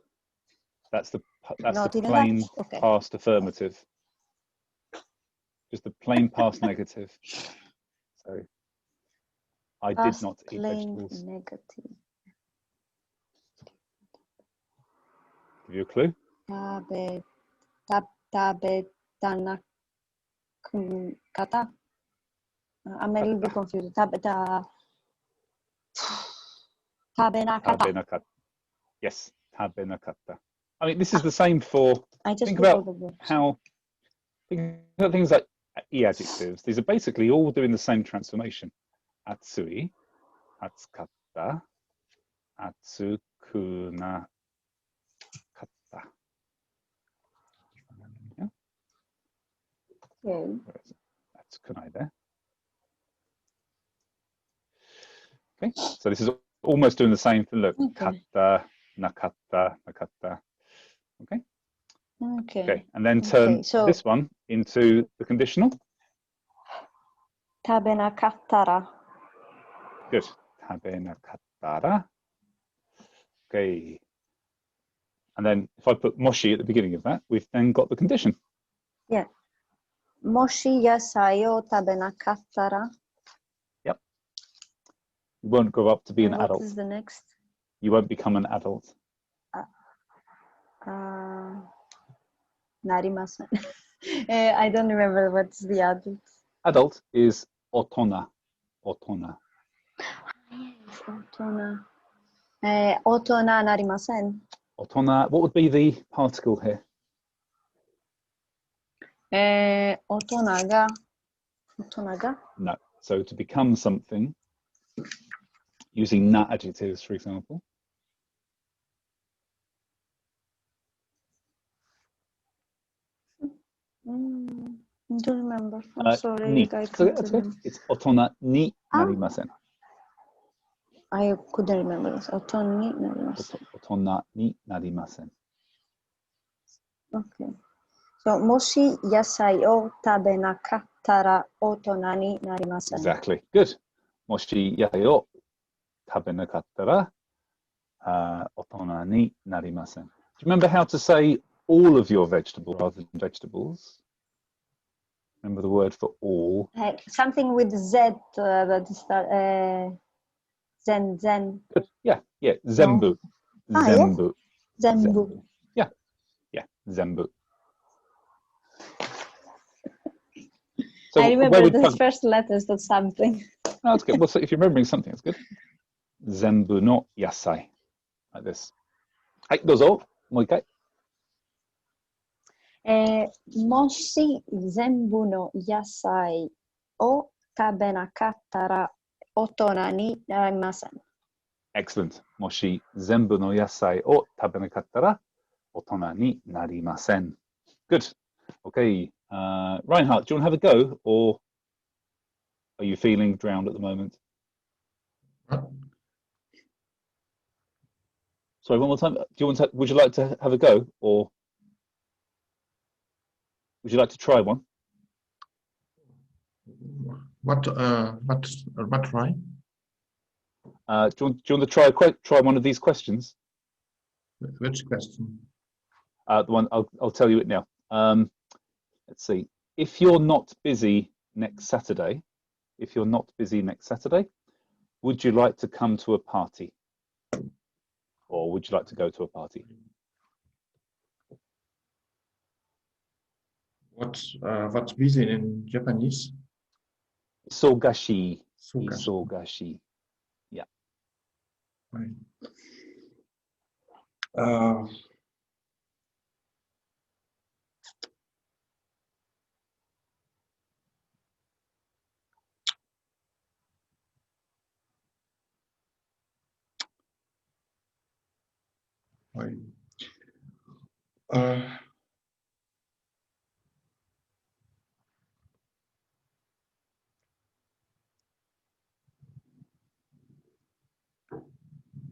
That's the
Not even
plain
that? Okay.
past affirmative. Just the plain past negative. So I did not eat vegetables.
Negative.
Give you a clue.
Tabetanakata. I'm a little bit confused. Tabenakata.
Tabenakata. Yes, tabenakata. I mean, this is the same for.
I just
think about
Googled it.
think about things like e adjectives. These are basically all doing the same transformation. Atsui, atsukatta, atsukunakatta. Yeah.
Okay.
Atsukunai there. Okay, so this is almost doing the same thing. Look,
Okay.
katta, nakatta. Okay.
Okay.
And then turn
so
this one into the conditional.
tabenakatara.
Good. Tabenakattara. Okay. And then if I put moshi at the beginning of that, we've then got the condition.
Yeah. Moshi yasai o tabenakattara.
Yep. You won't grow up to be an
What
adult.
is the next?
You won't become an adult.
Narimasen. I don't remember what's the adult.
adult is otona. Otona.
Yes, 大人。大人なりません。
Otona. What would be the particle here?
大人が。
No. So to become something, using na adjectives, for example.
Don't remember. I'm sorry.
Ni.
I
That's
can't
okay.
remember.
It's otona ni narimasen.
I couldn't remember this. 大人になります。
Otona ni narimasen.
Okay. So, もし野菜を食べなかったら大人になりません。
Exactly. Good. Moshi yai o tabenakattara otona ni narimasen. Do you remember how to say all of your vegetables rather than vegetables? Remember the word for all?
Something with Z that is zen.
Good. Yeah. Zembu.
Ah,
Zembu.
Zenbu.
Yeah. Zembu. So
I
where
remember
would
the
pug-
first letters. That's something.
Oh, that's good. Well, so if you're remembering something, that's good. Zembu no yasai. Like this. Hai, dozo. Mo ikai.
もし全部の野菜を食べなかったら大人になりません。
Excellent. Moshi zenbu no yasai o tabenakattara otona ni narimasen. Good. Okay. Reinhardt, do you want to have a go, or are you feeling drowned at the moment?
What?
Sorry, one more time. Would you like to have a go, or would you like to try one?
What try?
Do you want to try one of these questions?
Which question?
The one I'll tell you it now. Let's see. If you're not busy next Saturday, would you like to come to a party, or would you like to go to a party?
What's busy in Japanese?
Isogashi.
Sugashi.
Isogashi. Yeah.
Right. Right.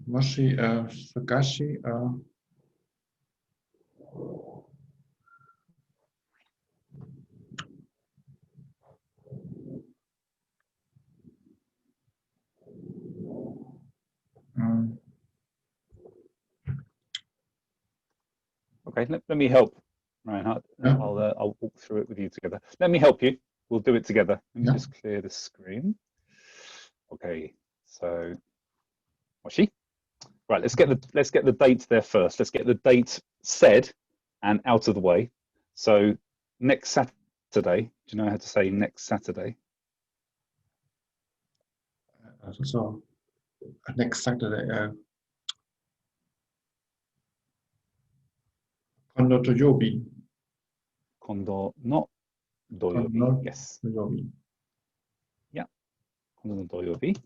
Moshi Sugashi.
Okay, let me help, Reinhardt.
Yeah.
I'll walk through it with you together. Let me help you. We'll do it together. Let me
Yeah.
just clear the screen. Okay, so Moshi. Right, let's get the date there first. Let's get the date said and out of the way. So next Saturday. Do you know how to say next Saturday?
So next Saturday. Kondo Toyobi.
Kondo no doyobi.
Kondo
Yes.
Toyobi.
Kondo no doyobi.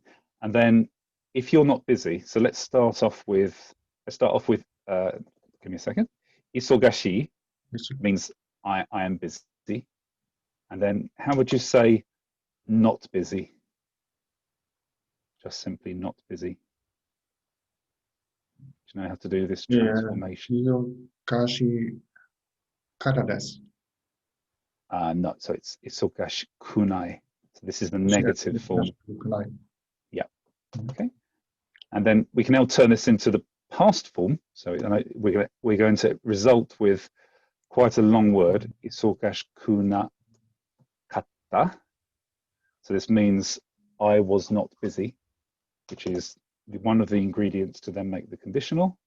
And then if you're not busy, so let's start off with give me a second. Isogashi means I am busy. And then how would you say not busy? Just simply not busy. Do you know how to do this transformation?
Isogashi kata desu.
No, so it's isogashi kunai. So this is the negative form. Yeah. Okay. And then we can now turn this into the past form. So we're going to result with quite a long word. Isogashi kuna kata. So this means I was not busy, which is one of the ingredients to then make the conditional.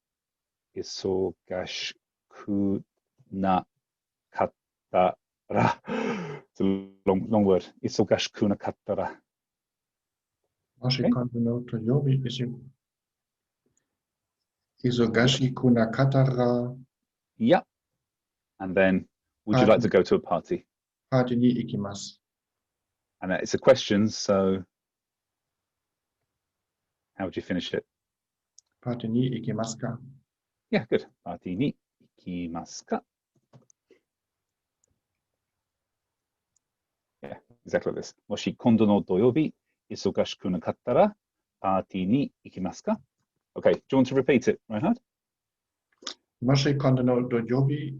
Isogashi kuna kattara It's a long word. Isogashiku nakattara.
もし
Okay.
今度の土曜日、忙しくなかったら
Yeah. And then, would you like to go to a party?
パーティーに行きます。
And it's a question, so how would you finish it?
パーティーに行きますか
Yeah, good. Party ni ikimasu ka? Yeah, exactly like this. もし今度の土曜日、忙しくなかったら、パーティーに行きますか? Okay, do you want to repeat it, Reinhard?
もし今度の土曜日、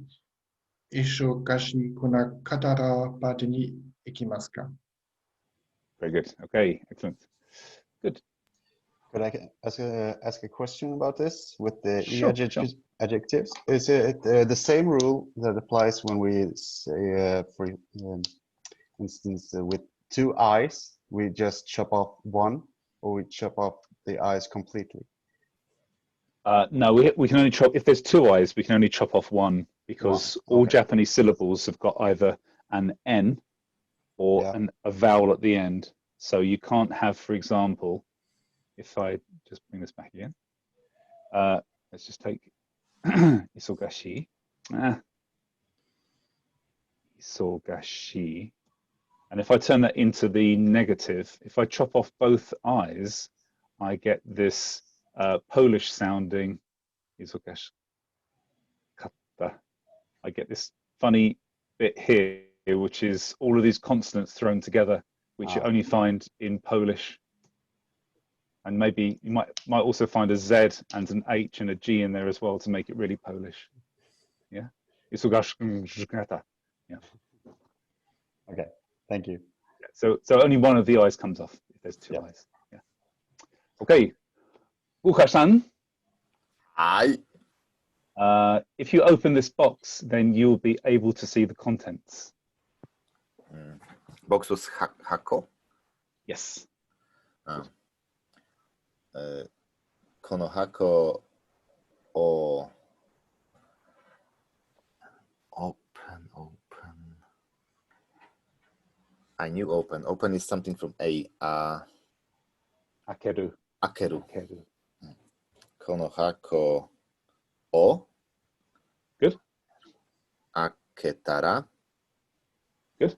忙しくなかったらパーティーに行きますか
Very good. Okay, excellent. Good.
Could I ask a question about this with the
Sure,
adjectives? Is it the same rule that applies when we say, for instance, with 2 eyes, we just chop off one, or we chop off the eyes completely?
No, we can only chop, if there's 2 eyes, we can only chop off one because all
okay.
Japanese syllables have got either an N or
Yeah.
a vowel at the end. So you can't have, for example, if I just bring this back again, let's just take isogashi. Isogashi. And if I turn that into the negative, if I chop off both eyes, I get this Polish sounding isogashi katta. I get this funny bit here, which is all of these consonants thrown together, which you only find in Polish. And maybe you might also find a Z and an H and a G in there as well to make it really Polish. Yeah. Yeah.
Okay, thank you.
So only one of the eyes comes off if there's 2 eyes. Yeah. Okay. Łukasz-san, if you open this box, then you'll be able to see the contents.
Boxus hako?
Yes.
この箱を open. I knew open. Open is something from A.
Akeru.
開ける。
Akeru.
この箱を
Good.
開けたら
Good.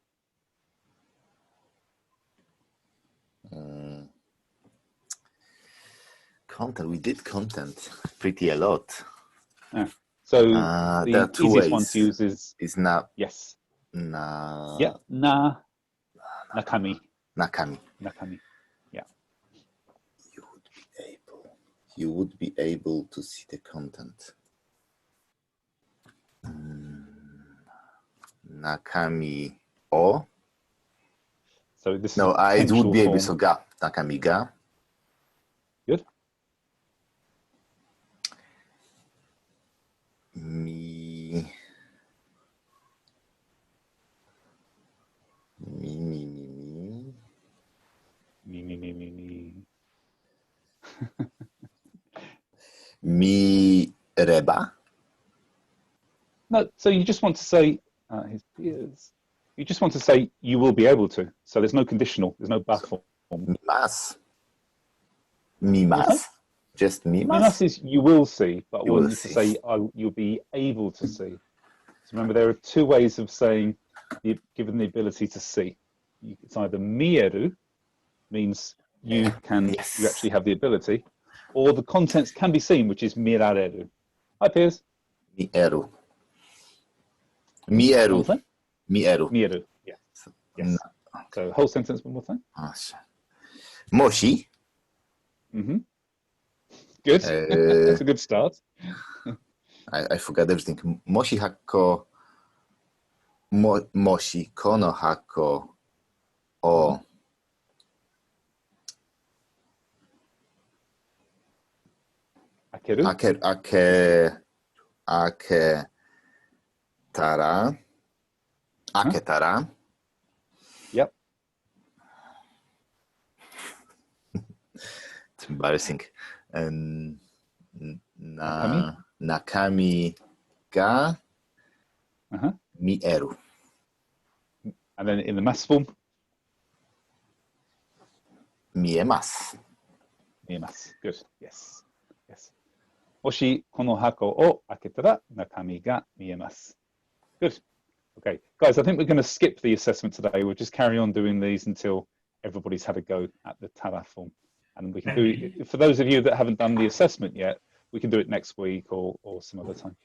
Content. We did content pretty a lot.
Yeah. So
there are
the
2
easiest
ways.
one to use is
not
yes.
Na.
Yeah. Nakami.
Nakami.
Nakami. Yeah.
You would be able to see the content. Nakami o.
So this
No,
is
I would be able
form.
so ga. Nakami ga.
Good.
Mi. Mireba.
No, so you just want to say his peers. You just want to say you will be able to. So there's no conditional. There's no buff form.
Mimas. Mimas. Just mimas.
Mimas is you will see, but I
You
want
will
you to
see.
say you'll be able to see. So remember, there are 2 ways of saying you're given the ability to see. It's either mieru, means you can,
Yes.
you actually have the ability, or the contents can be seen, which is mirareru. Hi, Piers.
Mieru. Mieru.
One more time.
Mieru.
Mieru. Yes. Yes. So whole sentence one more time.
Moshi.
Mm-hmm. Good. That's a good start.
I forgot everything. Moshi hako. Moshi kono hako o.
Akeru.
Aketara.
Yep.
It's embarrassing. And
Nakami?
Nakami ga
Uh-huh.
mieru.
And then in the mass form,
見えます。
見えます. Good. Yes. Yes. もしこの箱を開けたら中身が見えます. Good. Okay. Guys, I think we're going to skip the assessment today. We'll just carry on doing these until everybody's had a go at the Tara form. And we can do it, for those of you that haven't done the assessment yet, we can do it next week or some other time.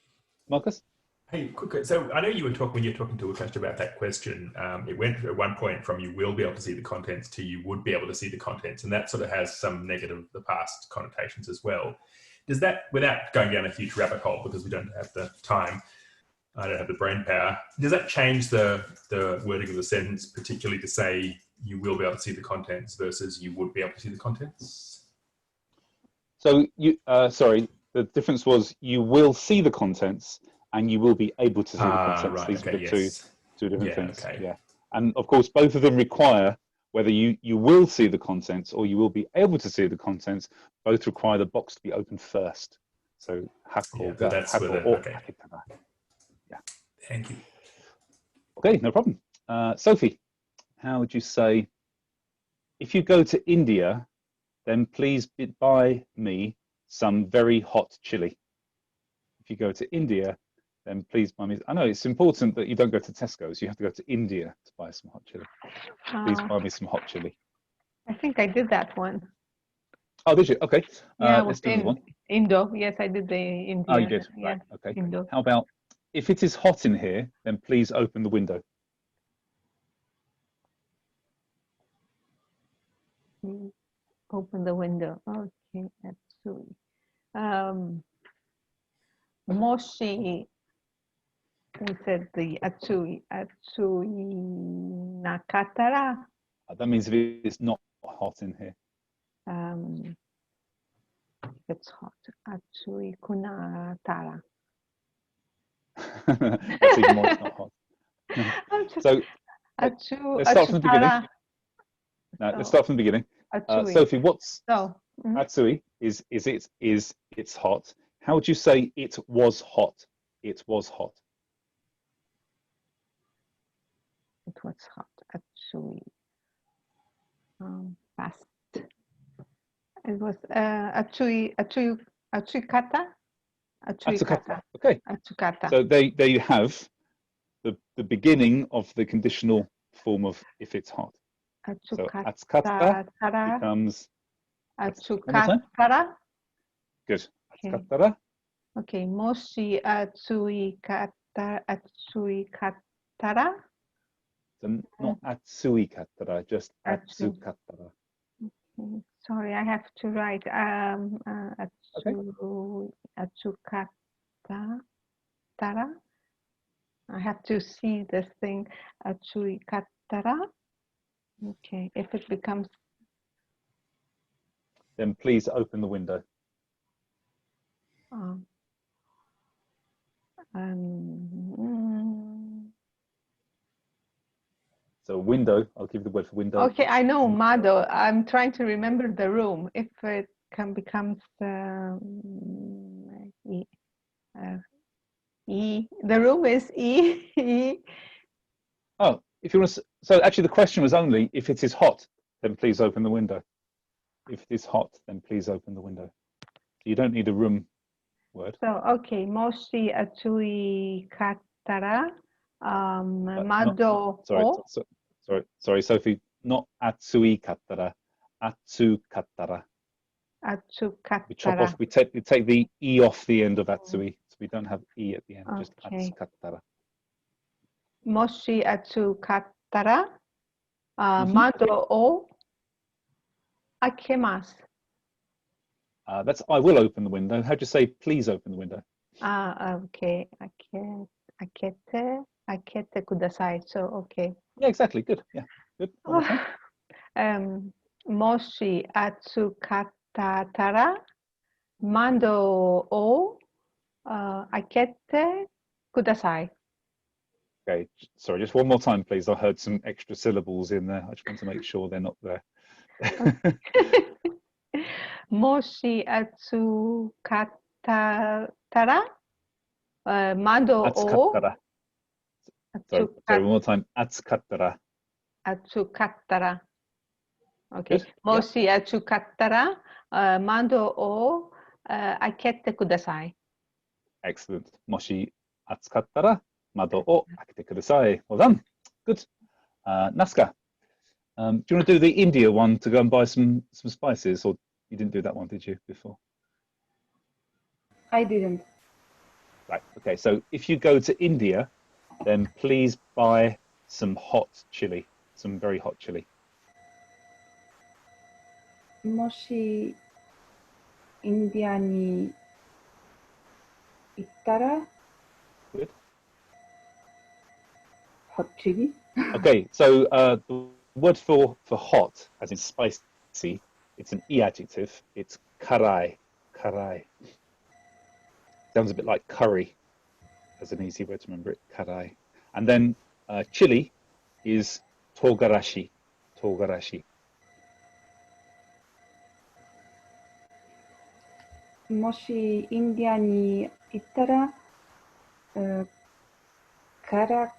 Marcus?
Hey, quick. So I know you were talking when you were talking to Ukash about that question. It went at one point from you will be able to see the contents to you would be able to see the contents, and that sort of has some negative, the past connotations as well. Does that, without going down a huge rabbit hole because we don't have the time, I don't have the brain power. Does that change the wording of the sentence, particularly to say you will be able to see the contents versus you would be able to see the contents?
So you, sorry, the difference was you will see the contents and you will be able to see the contents.
Right,
These
okay,
are the
yes.
two different
Yeah,
things.
okay.
Yeah, and of course both of them require whether you will see the contents or you will be able to see the contents. Both require the box to be opened first. So
Yeah, so that's where the, okay.
Yeah.
Thank you.
Okay, no problem. Sophie, how would you say, if you go to India, then please buy me some very hot chili. If you go to India, then please buy me. I know it's important that you don't go to Tesco's. You have to go to India to buy some hot chili. Please buy me some hot chili.
I think I did that one.
Oh, did you? Okay.
Yeah,
let's do another one.
Indo. Yes, I did the India.
Oh, you did.
Yeah,
Right. Okay.
Indo.
How about, if it is hot in here, then please open the window.
Open the window. Okay, absolutely. Moshi, we said the atsui nakatara.
That means if it's not hot in here.
It's hot. Atsui kunatara.
That's even more, it's not hot. So let's start from the beginning. No, let's start from the beginning. Sophie, what's atsui? Is it's hot? How would you say it was hot? It was hot.
It was hot. Atsui. Fast. It was atsukata.
Atsukata. Okay.
Atsukata.
So there you have the beginning of the conditional form of if it's hot. So atsukata becomes
atsukatara.
Good. Atsukatara.
Okay. Moshi atsuikatara.
So not atsuikatara, just atsukatara.
Okay. Sorry, I have to write atsukatara. I have to see this thing atsuikatara. Okay, if it becomes,
then please open the window. So window, I'll give the word for window.
Okay, I know Mado. I'm trying to remember the room. If it becomes E, the room is E.
Oh, if you want to, so actually the question was only if it is hot, then please open the window. If it is hot, then please open the window. You don't need a room word.
So, okay, Moshi atsui katara, Mado.
Sorry, Sophie, not atsui katara, atsu katara.
Atsukatara.
We chop off, we take the E off the end of atsui, so we don't have E at the end, just atsukatara.
Moshi atsukatara, Mado o akemasu.
That's I will open the window. How do you say please open the window?
Okay. Akete kudasai. So, okay.
Yeah, exactly. Good. Yeah, good.
Moshi atsukatatara, mando o akete kudasai.
Okay, sorry, just one more time, please. I heard some extra syllables in there. I just want to make sure they're not there.
Moshi atsukatatara, mando o
Sorry, one more time. Atsukattara.
Atsukattara. Okay.
Good.
Moshi atsukattara, mando o akete kudasai.
Excellent. Moshi atsukattara, mado o akete kudasai. Well done. Good. Naska, do you want to do the India one to go and buy some spices, or you didn't do that one, did you, before?
I didn't.
Right. Okay. So if you go to India, then please buy some hot chili, some very hot chili.
もしインディアに行ったら
Good.
hot chili.
Okay. So the word for hot, as in spicy, it's an e adjective. It's karai. Karai. Sounds a bit like curry, as an easy word to remember it. Karai. And then chili is togarashi. Togarashi.
もしインディアに行ったら、辛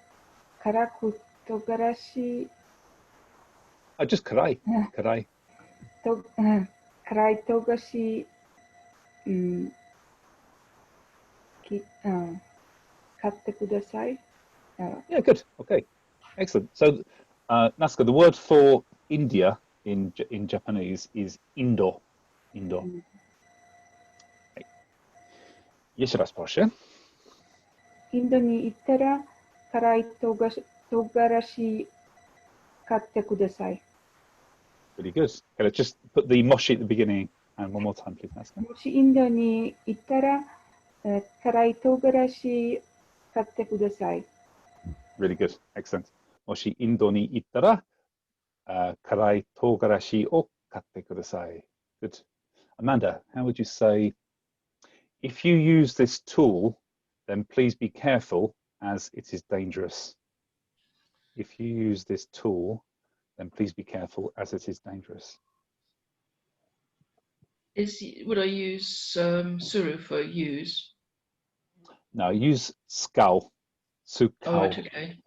く唐辛子
Just karai. Karai.
と、辛い唐辛子、買ってください。
Yeah, good. Okay, excellent. So, Naska, the word for India in Japanese is Indo. Indo. Jeszcze raz, proszę.
インドに行ったら、辛い唐辛子買ってください。
Really good. Okay, let's just put the moshi at the beginning and one more time, please, Naska.
もしインドに行ったら、辛い唐辛子買ってください。
Really good. Excellent. Moshi Indo ni ittara, karai togarashi o katte kudasai. Good. Amanda, how would you say, if you use this tool, then please be careful as it is dangerous. If you use this tool, then please be careful as it is dangerous.
Would I use suru for use?
No, use skull.
Oh,
Sukal.
right, okay.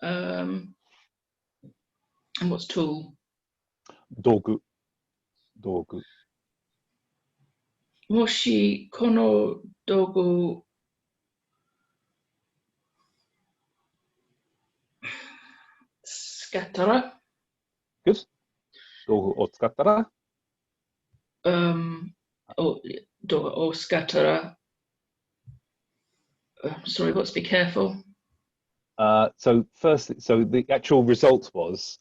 And what's tool?
Dogu. Dogu.
Moshi kono dogu scattara.
Good. Dogu o tsukattara.
Dogu o scattara. Sorry, what's be careful?
So the actual result was,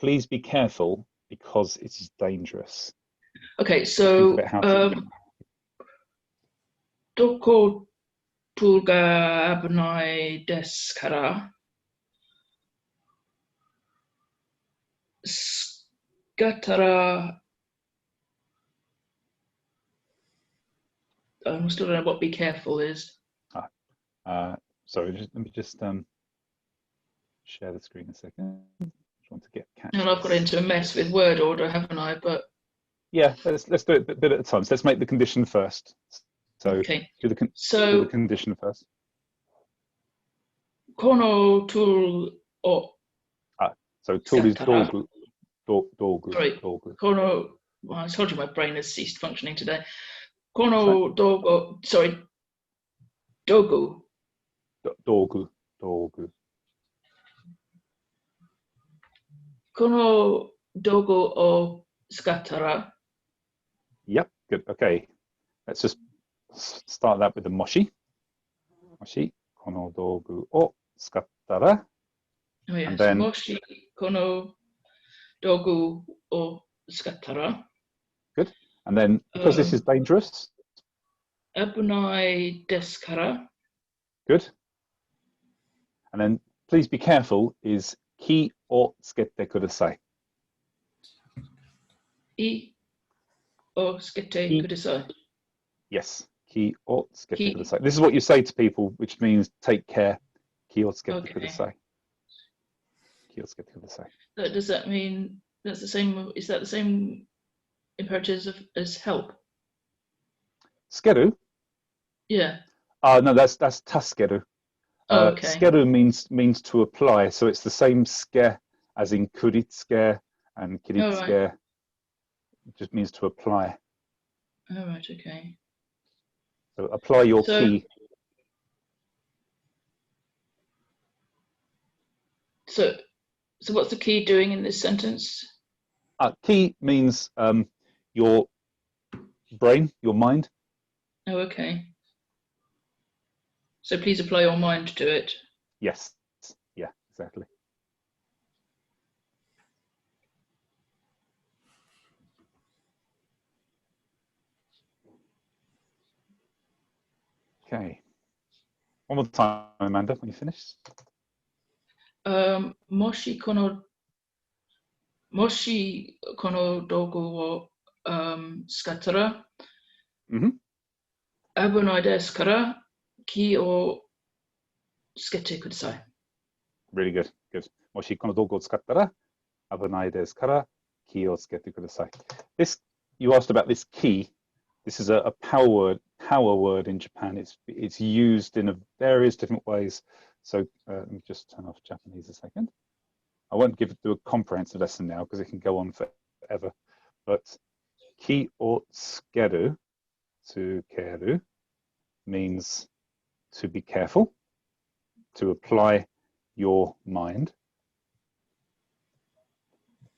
please be careful because it is dangerous.
Okay, so doko tool ga abunai desu kara scattara. I still don't know what be careful is.
Sorry, let me just share the screen a second. Just want to get catch.
And I've got into a mess with word order, haven't I? But
yeah, let's do it a bit at a time. So let's make the condition first. So
okay.
do the condition first.
Kono tool o.
So tool is
scattara.
dogu.
Sorry.
Dogu.
Kono. Well, I told you my brain has ceased functioning today. Kono dogu. Sorry. Dogu.
Dogu. Dogu.
Kono dogu o scattara.
Yep, good. Okay, let's just start that with the moshi. Moshi, kono dogu o tsukattara.
Oh yes,
and then
moshi kono dogu o scattara.
Good. And then because this is dangerous.
Abunai desu kara.
Good. And then please be careful is ki o tsukete kudasai.
I o tsukete kudasai.
Yes, ki o tsukete kudasai. This is what you say to people, which means take care. Ki o tsukete kudasai. Ki o tsukete kudasai.
Does that mean that's the same? Is that the same imperative as help?
Skeru?
Yeah.
No, that's taskeru.
Okay.
Skeru means to apply, so it's the same ske as in kuritsuke and kiritsuke.
right.
It just means to apply.
All right. Okay.
So apply your
So-
key.
So what's the key doing in this sentence?
Key means your brain, your mind.
Oh, okay. So please apply your mind to it.
Yes. Yeah, exactly. Okay. One more time, Amanda, when you finish.
Moshi kono dogu wo skattara.
Mhm.
Abunai desu kara ki o tsukete kudasai.
Really good. Good. Moshi kono dogu o tsukattara abunai desu kara ki o tsukete kudasai. This, you asked about this key. This is a power word in Japan. It's used in various different ways. So let me just turn off Japanese a second. I won't do a comprehensive lesson now because it can go on forever. But ki o tsukeru, tsukeru, means to be careful, to apply your mind.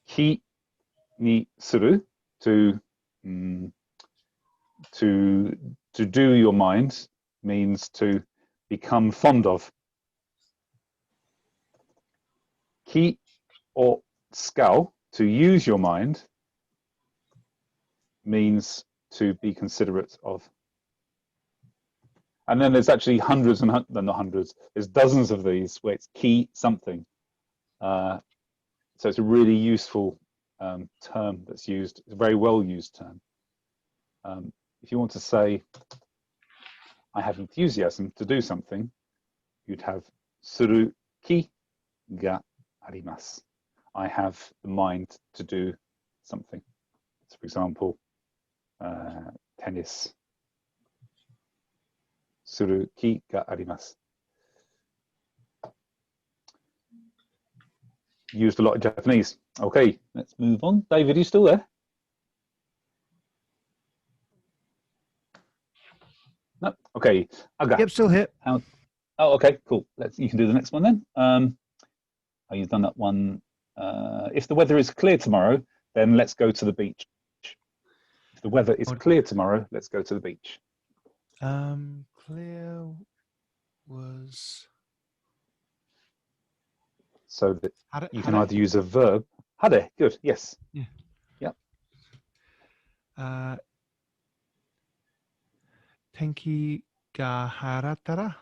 Ki ni suru, to do your mind, means to become fond of. Ki o tsukau, to use your mind, means to be considerate of. And then there's actually hundreds not hundreds, there's dozens of these where it's ki something. So it's a really useful term that's used. It's a very well used term. If you want to say, I have enthusiasm to do something, you'd have suru ki ga arimasu. I have the mind to do something. So for example, tennis. Suru ki ga arimasu. Used a lot in Japanese. Okay, let's move on. David, are you still there? No. Okay. Aga.
Yep, still here.
Oh, okay, cool. You can do the next one then. Oh, you've done that one. If the weather is clear tomorrow, then let's go to the beach. If the weather is clear tomorrow, let's go to the beach.
Clear was.
So that you can either use a verb. Hare, good. Yes.
Yeah.
Yep.
Tenki ga haratara.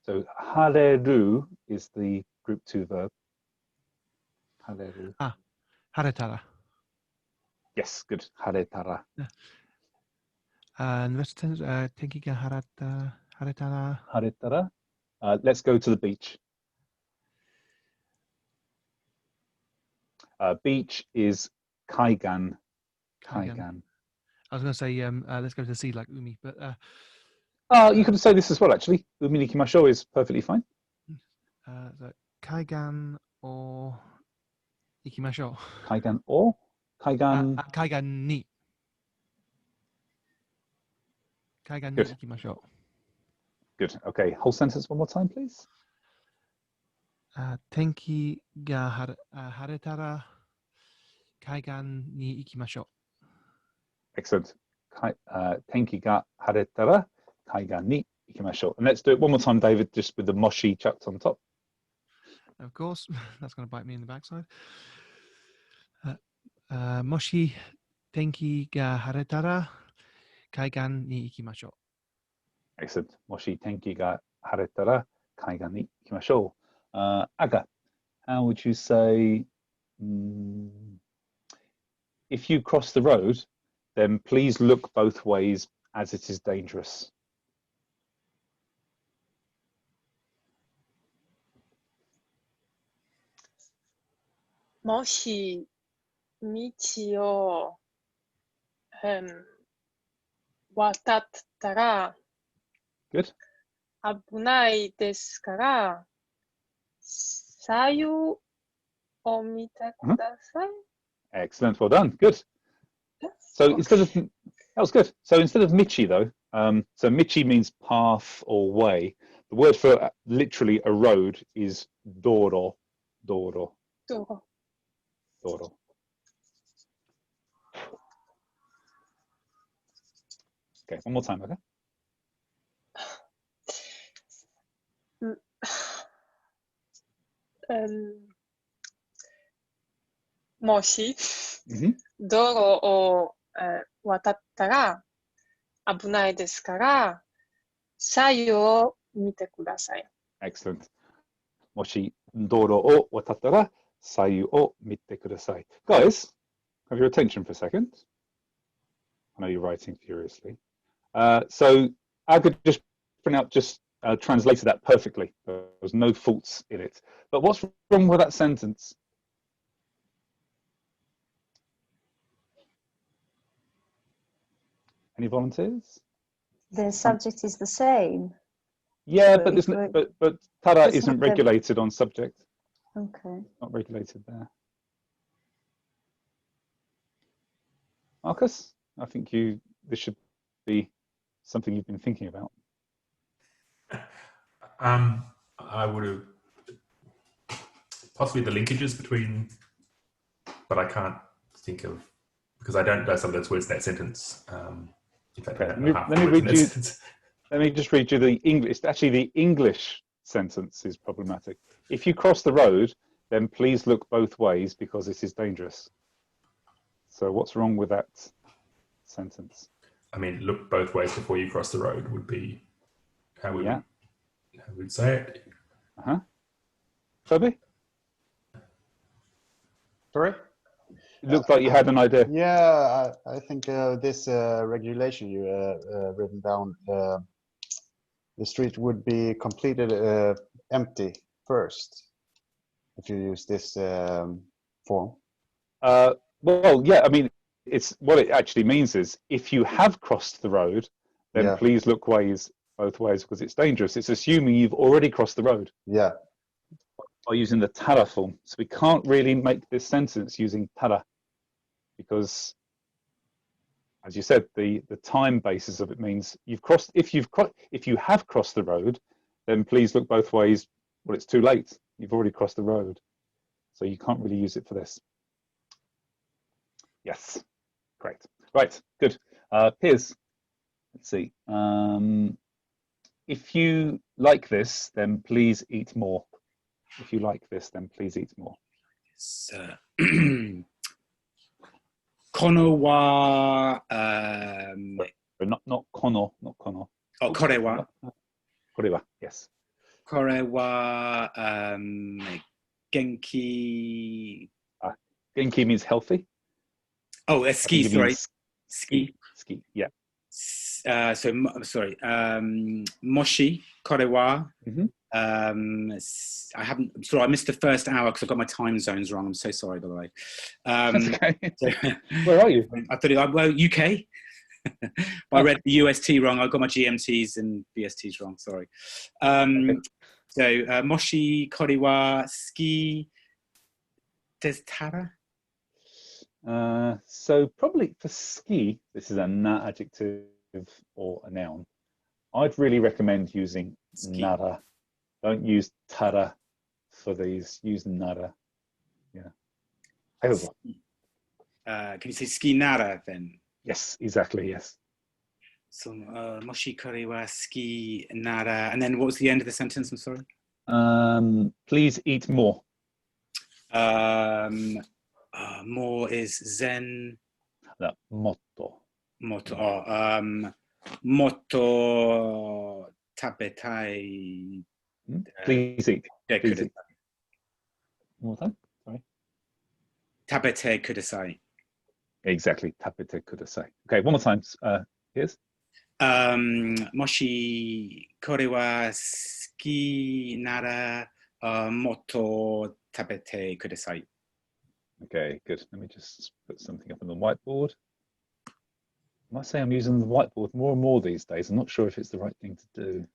So hareru is the group 2 verb. Hareru.
Haretara.
Yes, good. Haretara.
And what's tenki ga haretara?
Haretara. Let's go to the beach. Beach is kaigan. Kaigan.
I was going to say let's go to the sea like umi, but
you could say this as well actually. Umi ni ikimashou is perfectly fine.
So kaigan or ikimashou.
Kaigan or kaigan.
Kaigan ni. Kaigan ni ikimashou.
Good. Okay. Whole sentence one more time, please.
Tenki ga haretara kaigan ni ikimashou.
Excellent. Tenki ga haretara kaigan ni ikimashou. And let's do it one more time, David, just with the moshi chucked on top.
Of course, that's going to bite me in the backside. Moshi tenki ga haretara kaigan ni ikimashou.
Excellent. Moshi tenki ga haretara kaigan ni ikimashou. Aga, how would you say, if you cross the road, then please look both ways as it is dangerous.
Moshi道を渡ったら
Good.
危ないですから、左右を見てください。
Excellent, well done, good. So instead of, that was good. So instead of michi though, so michi means path or way. The word for literally a road is doro, doro,
どう
doro. Okay, one more time, okay?
もし
Mhm.
道路を、渡ったら危ないですから左右を見てください。
Excellent. もし道路を渡ったら左右を見てください. Guys, have your attention for a second. I know you're writing furiously. So Aga just translated that perfectly. There was no faults in it. But what's wrong with that sentence? Any volunteers?
The subject is the same.
Yeah,
So
but
if
there's
we-
but tara
it's
isn't
not the-
regulated on subject.
Okay.
Not regulated there. Marcus, I think this should be something you've been thinking about.
I would have possibly the linkages between, but I can't think of because I don't know some of those words in that sentence. In fact, I don't know half the words in that sentence.
Let me just read you the English. Actually, the English sentence is problematic. If you cross the road, then please look both ways because it is dangerous. So what's wrong with that sentence?
I mean, look both ways before you cross the road would be how we
Yeah.
would say it.
Toby?
Sorry?
It looked like you had an idea.
Yeah, I think this regulation you written down, the street would be completed empty first if you use this form.
Well, yeah, I mean, it's what it actually means is if you have crossed the road, then
Yeah.
please look both ways because it's dangerous. It's assuming you've already crossed the road.
Yeah.
By using the tara form. So we can't really make this sentence using tara because, as you said, the time basis of it means you've crossed. If you have crossed the road, then please look both ways. Well, it's too late. You've already crossed the road, so you can't really use it for this. Yes, great. Right, good. Piers, let's see. If you like this, then please eat more. If you like this, then please eat more.
このは、
Not kono, not kono.
これは、
これは, yes.
これは、元気。
Genki means healthy.
Oh, ski,
it
sorry.
means
Ski.
Ski, yeah.
Sorry. Moshi, これは. I haven't. I'm sorry, I missed the first hour because I've got my time zones wrong. I'm so sorry, by the way.
That's okay.
So,
Where are you?
I thought, well, UK. I read the UST wrong. I got my GMTs and BSTs wrong. Sorry. So Moshi, Koriwa, ski, testara.
So probably for ski, this is a na adjective or a noun. I'd really recommend using nara. Don't use tara for these. Use nara. Yeah.
Can you say ski nara then?
Yes, exactly. Yes.
So Moshi Koriwa ski nara, and then what was the end of the sentence? I'm sorry.
Please eat more.
More is zen.
No, motto.
Motto. Motto tabetai.
Please eat. Please eat. One more time. Sorry.
Tabete kudasai.
Exactly. Tapete kudasai. Okay, one more time. Here's.
Moshi korewa ski nara motto tabete kudasai.
Okay, good. Let me just put something up on the whiteboard. I must say I'm using the whiteboard more and more these days. I'm not sure if it's the right thing to do.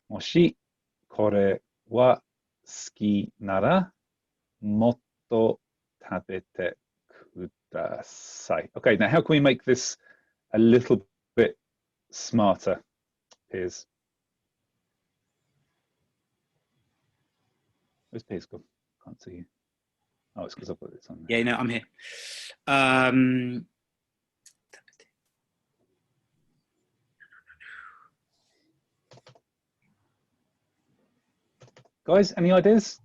もしこれは好きならもっと食べてください. Okay, now how can we make this a little bit smarter, Piers? Where's Piers gone? Can't see you. Oh, it's because I've got this on there.
Yeah, no, I'm here.
Guys, any ideas?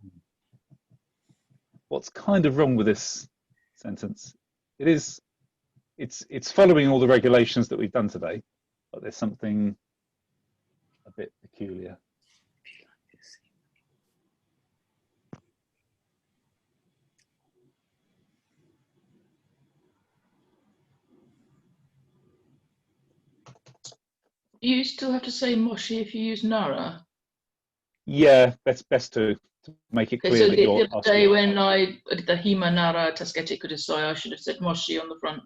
What's kind of wrong with this sentence? It's following all the regulations that we've done today, but there's something a bit peculiar.
You still have to say moshi if you use nara.
Yeah, best to make it
Okay,
clear
so
that
the
you're
other day
asking.
when I did the hima nara tasukete kudasai, I should have said moshi on the front.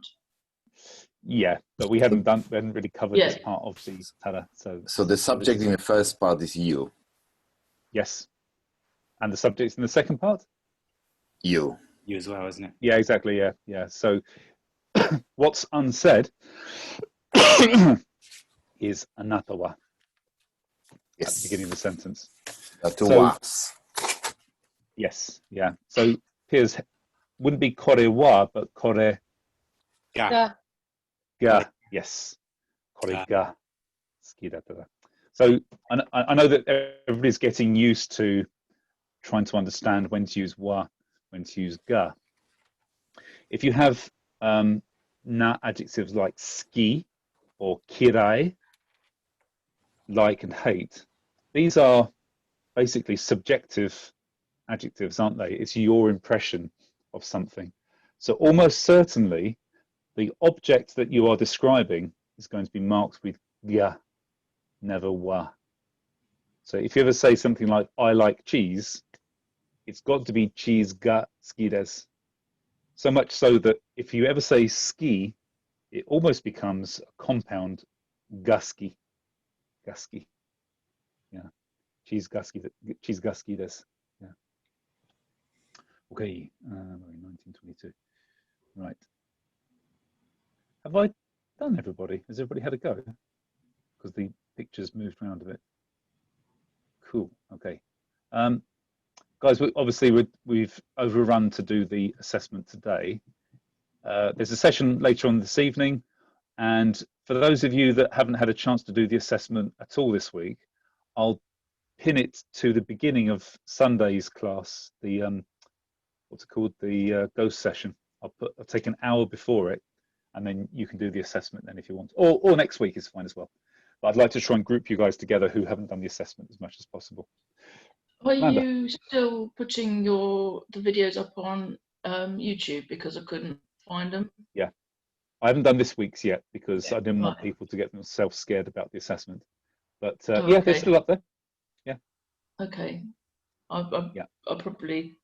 Yeah, but we hadn't really covered this part of the tara.
So the subject in the first part is you.
Yes. And the subject in the second part?
You.
You as well, isn't it?
Yeah, exactly. Yeah. So what's unsaid is anata wa at the beginning of the sentence. Yes, yeah. So Piers wouldn't be kore wa, but kore
Ga.
ga. Yes, kore ga. So I know that everybody's getting used to trying to understand when to use wa, when to use ga. If you have na adjectives like ski or kirai, like and hate, these are basically subjective adjectives, aren't they? It's your impression of something. So almost certainly the object that you are describing is going to be marked with ga, never wa. So if you ever say something like I like cheese, it's got to be cheese ga ski desu. So much so that if you ever say ski, it almost becomes a compound gaski. Gaski. Yeah. Cheese gaski desu. Yeah. Okay. 1922. Right. Have I done everybody? Has everybody had a go? Because the pictures moved around a bit. Cool. Okay. Guys, we've overrun to do the assessment today. There's a session later on this evening, and for those of you that haven't had a chance to do the assessment at all this week, I'll pin it to the beginning of Sunday's class, the what's it called, the ghost session. I'll take an hour before it, and then you can do the assessment then if you want, or next week is fine as well. But I'd like to try and group you guys together who haven't done the assessment as much as possible.
Are
Amanda.
you still putting the videos up on YouTube, because I couldn't find them?
Yeah, I haven't done this week's yet because I didn't want
Right.
people to get themselves scared about the assessment. But
Oh,
yeah, they're
okay.
still up there. Yeah.
Okay. I'll probably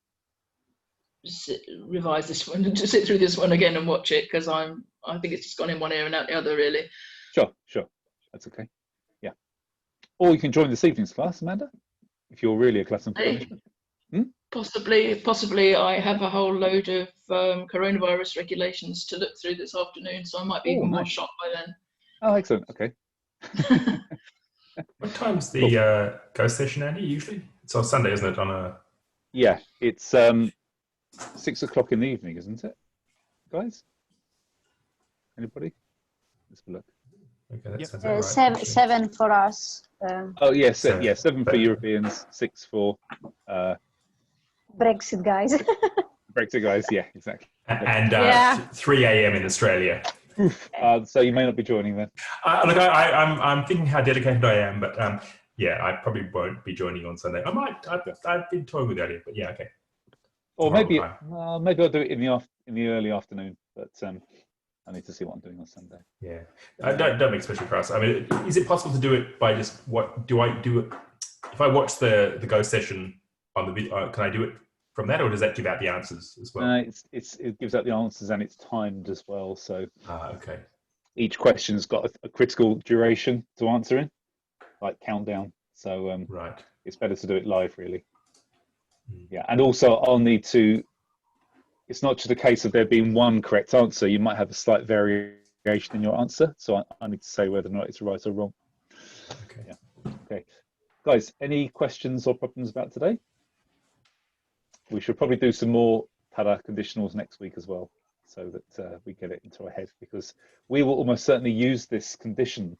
revise this one and sit through this one again and watch it, because I think it's just gone in one ear and out the other, really.
Sure. That's okay. Yeah. Or you can join this evening's class, Amanda, if you're really a glutton for punishment.
Possibly I have a whole load of coronavirus regulations to look through this afternoon, so I might be even more
nice.
shocked by then.
Oh, excellent. Okay.
What time's the ghost session, Andy, usually? It's on Sunday, isn't it?
Yeah, it's 6 o'clock in the evening, isn't it, guys? Anybody? Let's have a look.
Okay, that sounds about right.
Seven for us.
Oh yes,
Seven.
yeah, 7 for Europeans, 6 for
Brexit guys.
Brexit guys. Yeah, exactly.
And 3 a.m. in Australia.
So you may not be joining then.
Look, I'm thinking how dedicated I am, but yeah, I probably won't be joining on Sunday. I might. I've been toying with that, but yeah, okay.
Or maybe I'll do it in the early afternoon, but I need to see what I'm doing on Sunday.
Yeah, don't make special for us. I mean, is it possible to do it by just what do I do it? If I watch the ghost session on the video, can I do it from that, or does that give out the answers as well?
It gives out the answers and it's timed as well. So
okay.
Each question's got a critical duration to answer in, like countdown So
Right.
it's better to do it live, really. Yeah, and also I'll need to. It's not just a case of there being one correct answer. You might have a slight variation in your answer. So I need to say whether or not it's right or wrong.
Okay.
Yeah. Okay. Guys, any questions or problems about today? We should probably do some more para conditionals next week as well, so that we get it into our head, because we will almost certainly use this conditional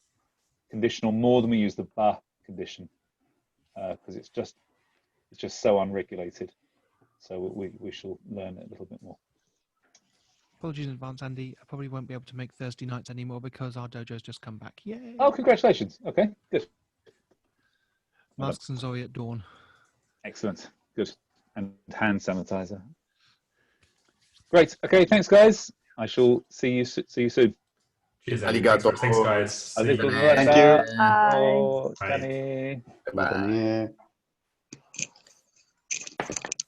more than we use the ba condition, because it's just so unregulated. So we shall learn it a little bit more.
Apologies in advance, Andy. I probably won't be able to make Thursday nights anymore because our dojo's just come back. Yay!
Oh, congratulations. Okay, good.
Masks and Zoe at dawn.
Excellent. Good. And hand sanitizer. Great. Okay, thanks, guys. I shall see you soon.
Cheers, Andy.
Arigato.
Thanks, guys. See you.
Thank you.
Oh,
Bye.
Danny.
Bye.
Bye.